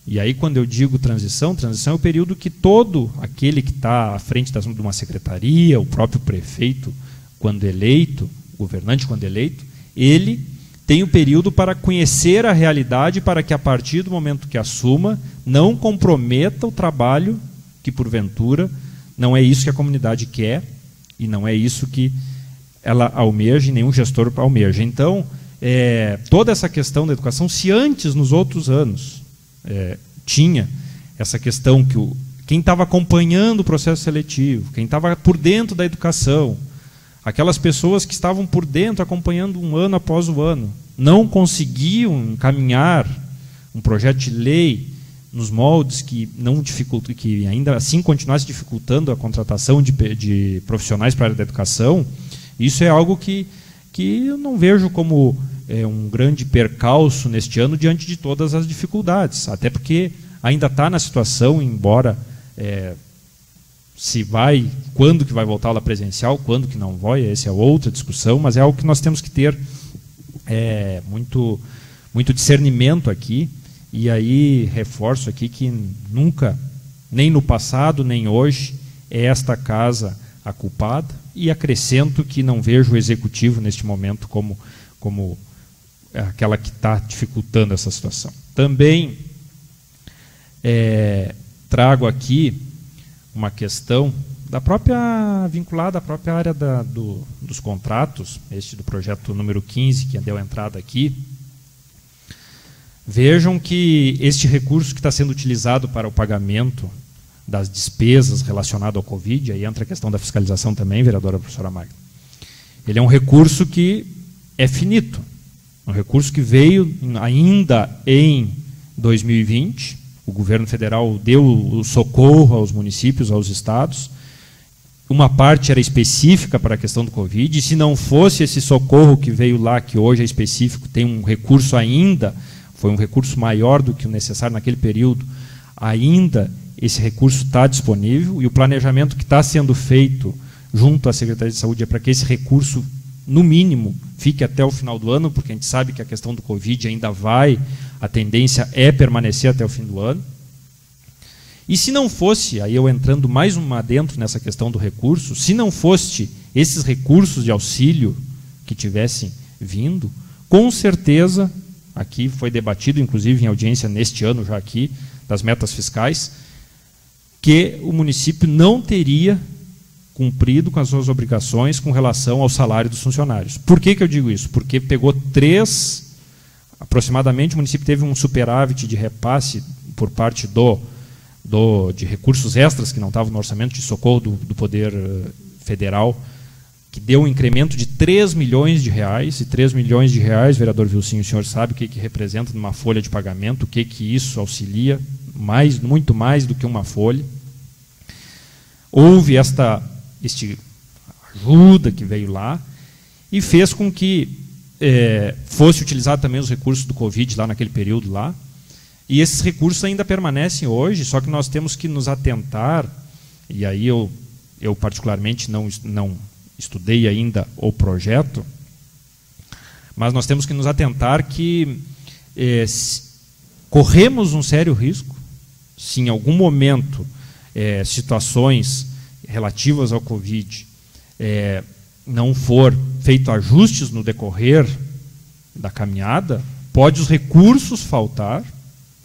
E aí, quando eu digo transição é o período que todo aquele que está à frente de uma secretaria, o próprio prefeito, quando eleito, o governante, quando eleito, ele tem um período para conhecer a realidade, para que, a partir do momento que assuma, não comprometa o trabalho que, porventura, não é isso que a comunidade quer e não é isso que ela almeja e nenhum gestor almeja. Então, toda essa questão da educação, se antes, nos outros anos, tinha essa questão que quem estava acompanhando o processo seletivo, quem estava por dentro da educação, aquelas pessoas que estavam por dentro acompanhando um ano após o ano, não conseguiam encaminhar um projeto de lei nos moldes que que ainda assim continuasse dificultando a contratação de profissionais para a área da educação. Isso é algo que eu não vejo como um grande percalço neste ano diante de todas as dificuldades, até porque ainda está na situação, embora se vai, quando que vai voltar a aula presencial, quando que não vai, essa é outra discussão, mas é algo que nós temos que ter muito discernimento aqui, e aí reforço aqui que nunca, nem no passado, nem hoje, é esta casa a culpada, e acrescento que não vejo o Executivo neste momento como aquela que está dificultando essa situação. Também trago aqui uma questão vinculada à própria área dos contratos, este do projeto número 15, que deu entrada aqui. Vejam que este recurso que está sendo utilizado para o pagamento das despesas relacionadas ao Covid, aí entra a questão da fiscalização também, vereadora professora Magda, ele é um recurso que é finito, um recurso que veio ainda em 2020, o governo federal deu o socorro aos municípios, aos estados, uma parte era específica para a questão do Covid, e se não fosse esse socorro que veio lá, que hoje é específico, tem um recurso ainda, foi um recurso maior do que o necessário naquele período, ainda esse recurso está disponível, e o planejamento que está sendo feito junto à Secretaria de Saúde é para que esse recurso, no mínimo, fique até o final do ano, porque a gente sabe que a questão do Covid ainda a tendência é permanecer até o fim do ano. E se não fosse, aí eu entrando mais dentro nessa questão do recurso, se não fosse esses recursos de auxílio que tivessem vindo, com certeza, aqui foi debatido, inclusive em audiência neste ano já aqui, das metas fiscais, que o município não teria cumprido com as suas obrigações com relação ao salário dos funcionários. Por que eu digo isso? Porque pegou aproximadamente, o município teve um superávit de repasse por parte de recursos extras que não estavam no orçamento de socorro do Poder Federal, que deu um incremento de 3 milhões de reais, e 3 milhões de reais, vereador Vilcinho, o senhor sabe o que representa numa folha de pagamento, o que isso auxilia, muito mais do que uma folha. Houve esta ajuda que veio lá, e fez com que fosse utilizado também os recursos do Covid lá naquele período lá, e esses recursos ainda permanecem hoje, só que nós temos que nos atentar, e aí eu particularmente não estudei ainda o projeto, mas nós temos que nos atentar que corremos um sério risco, se em algum momento situações relativas ao Covid não for feito ajustes no decorrer da caminhada, pode os recursos faltar,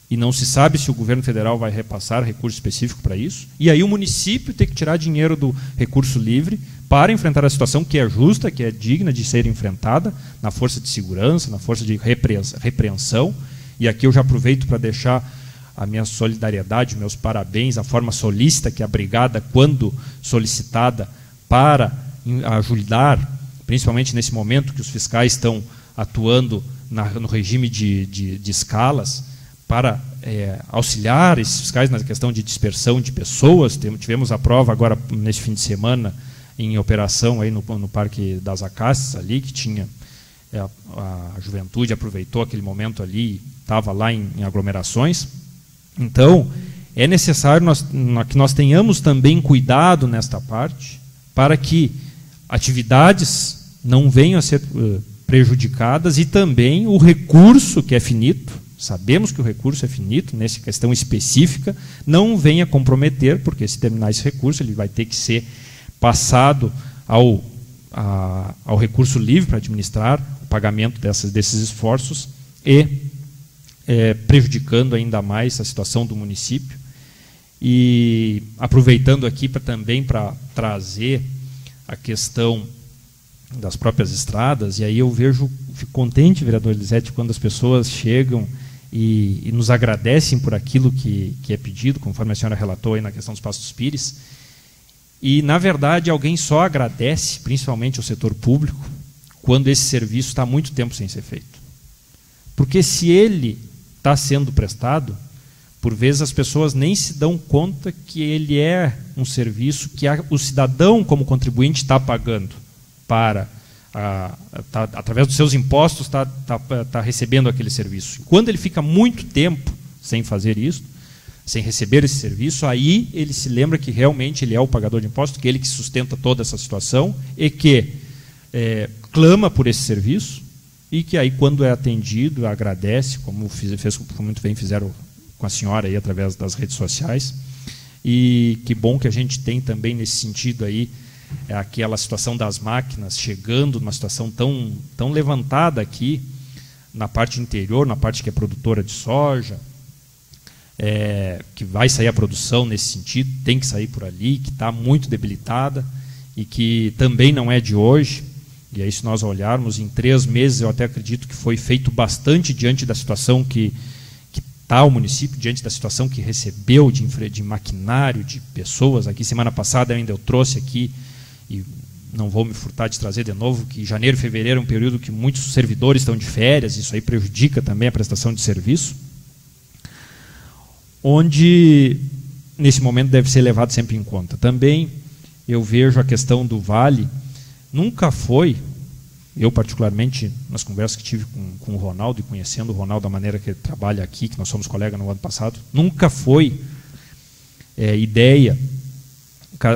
e não se sabe se o governo federal vai repassar recurso específico para isso, e aí o município tem que tirar dinheiro do recurso livre para enfrentar a situação que é justa, que é digna de ser enfrentada, na força de segurança, na força de repreensão, e aqui eu já aproveito para deixar a minha solidariedade, meus parabéns, a forma solícita que a brigada, quando solicitada para ajudar, principalmente nesse momento que os fiscais estão atuando no regime de escalas, para auxiliar esses fiscais na questão de dispersão de pessoas. Tivemos a prova agora, nesse fim de semana, em operação aí no Parque das Acácias, ali, que tinha a juventude aproveitou aquele momento ali, estava lá em aglomerações. Então, é necessário que nós tenhamos também cuidado nesta parte, para que atividades não venham a ser prejudicadas, e também o recurso, que é finito, sabemos que o recurso é finito, nessa questão específica, não venha comprometer, porque se terminar esse recurso, ele vai ter que ser passado ao recurso livre para administrar o pagamento desses esforços, e prejudicando ainda mais a situação do município. E aproveitando aqui também para trazer a questão das próprias estradas, e aí eu fico contente, vereador Elisete, quando as pessoas chegam e nos agradecem por aquilo que é pedido, conforme a senhora relatou aí na questão dos Pastos Pires, e na verdade alguém só agradece, principalmente ao setor público, quando esse serviço está há muito tempo sem ser feito. Porque se ele está sendo prestado, por vezes as pessoas nem se dão conta que ele é um serviço que o cidadão, como contribuinte, está pagando para através dos seus impostos, está recebendo aquele serviço. Quando ele fica muito tempo sem fazer isso, sem receber esse serviço, aí ele se lembra que realmente ele é o pagador de impostos, que ele que sustenta toda essa situação e que clama por esse serviço e que aí, quando é atendido, agradece, como muito bem fizeram com a senhora aí através das redes sociais. E que bom que a gente tem também nesse sentido aí aquela situação das máquinas chegando numa situação tão levantada aqui na parte interior, na parte que é produtora de soja, que vai sair a produção nesse sentido, tem que sair por ali, que está muito debilitada e que também não é de hoje. E aí, se nós olharmos, em 3 meses, eu até acredito que foi feito bastante diante da situação que está o município, diante da situação que recebeu de maquinário, de pessoas. Aqui, semana passada, ainda eu trouxe aqui, e não vou me furtar de trazer de novo, que janeiro e fevereiro é um período que muitos servidores estão de férias, isso aí prejudica também a prestação de serviço, onde, nesse momento, deve ser levado sempre em conta. Também eu vejo a questão do Vale, nunca foi, eu particularmente, nas conversas que tive com o Ronaldo, e conhecendo o Ronaldo da maneira que ele trabalha aqui, que nós somos colegas no ano passado, nunca foi ideia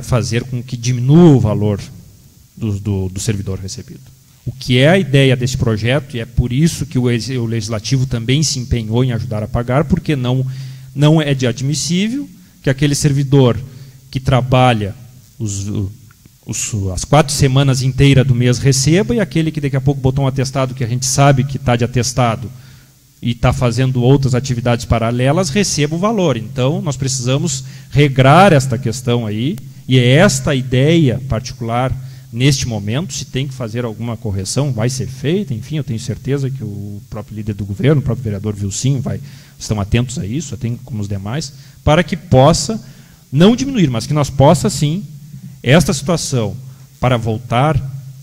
fazer com que diminua o valor do servidor recebido. O que é a ideia desse projeto, e é por isso que o Legislativo também se empenhou em ajudar a pagar, porque não é de admissível que aquele servidor que trabalha as 4 semanas inteiras do mês receba, e aquele que daqui a pouco botou um atestado, que a gente sabe que está de atestado e está fazendo outras atividades paralelas, receba o valor. Então, nós precisamos regrar esta questão aí, e é esta ideia particular neste momento. Se tem que fazer alguma correção, vai ser feita. Enfim, eu tenho certeza que o próprio líder do governo, o próprio vereador Vilsim, estão atentos a isso, assim como os demais, para que possa não diminuir, mas que nós possa, sim, esta situação, para voltar.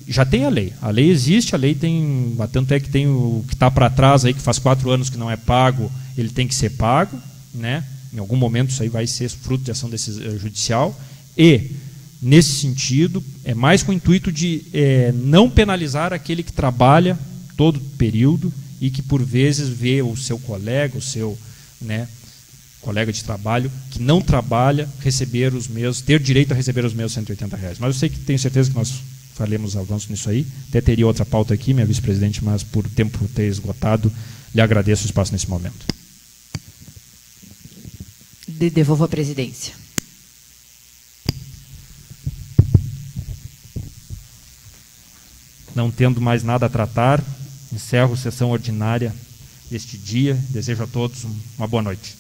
Já tem a lei existe, a lei tem, tanto é que tem o que está para trás aí, que faz 4 anos que não é pago, ele tem que ser pago, né? Em algum momento isso aí vai ser fruto de ação judicial, e nesse sentido é mais com o intuito de não penalizar aquele que trabalha todo o período e que por vezes vê o seu colega, colega de trabalho que não trabalha, ter direito a receber os mesmos R$180. Mas eu sei que tenho certeza que nós faremos avanço nisso aí. Até teria outra pauta aqui, minha vice-presidente, mas por tempo ter esgotado, lhe agradeço o espaço nesse momento. Devolvo a presidência. Não tendo mais nada a tratar, encerro a sessão ordinária deste dia. Desejo a todos uma boa noite.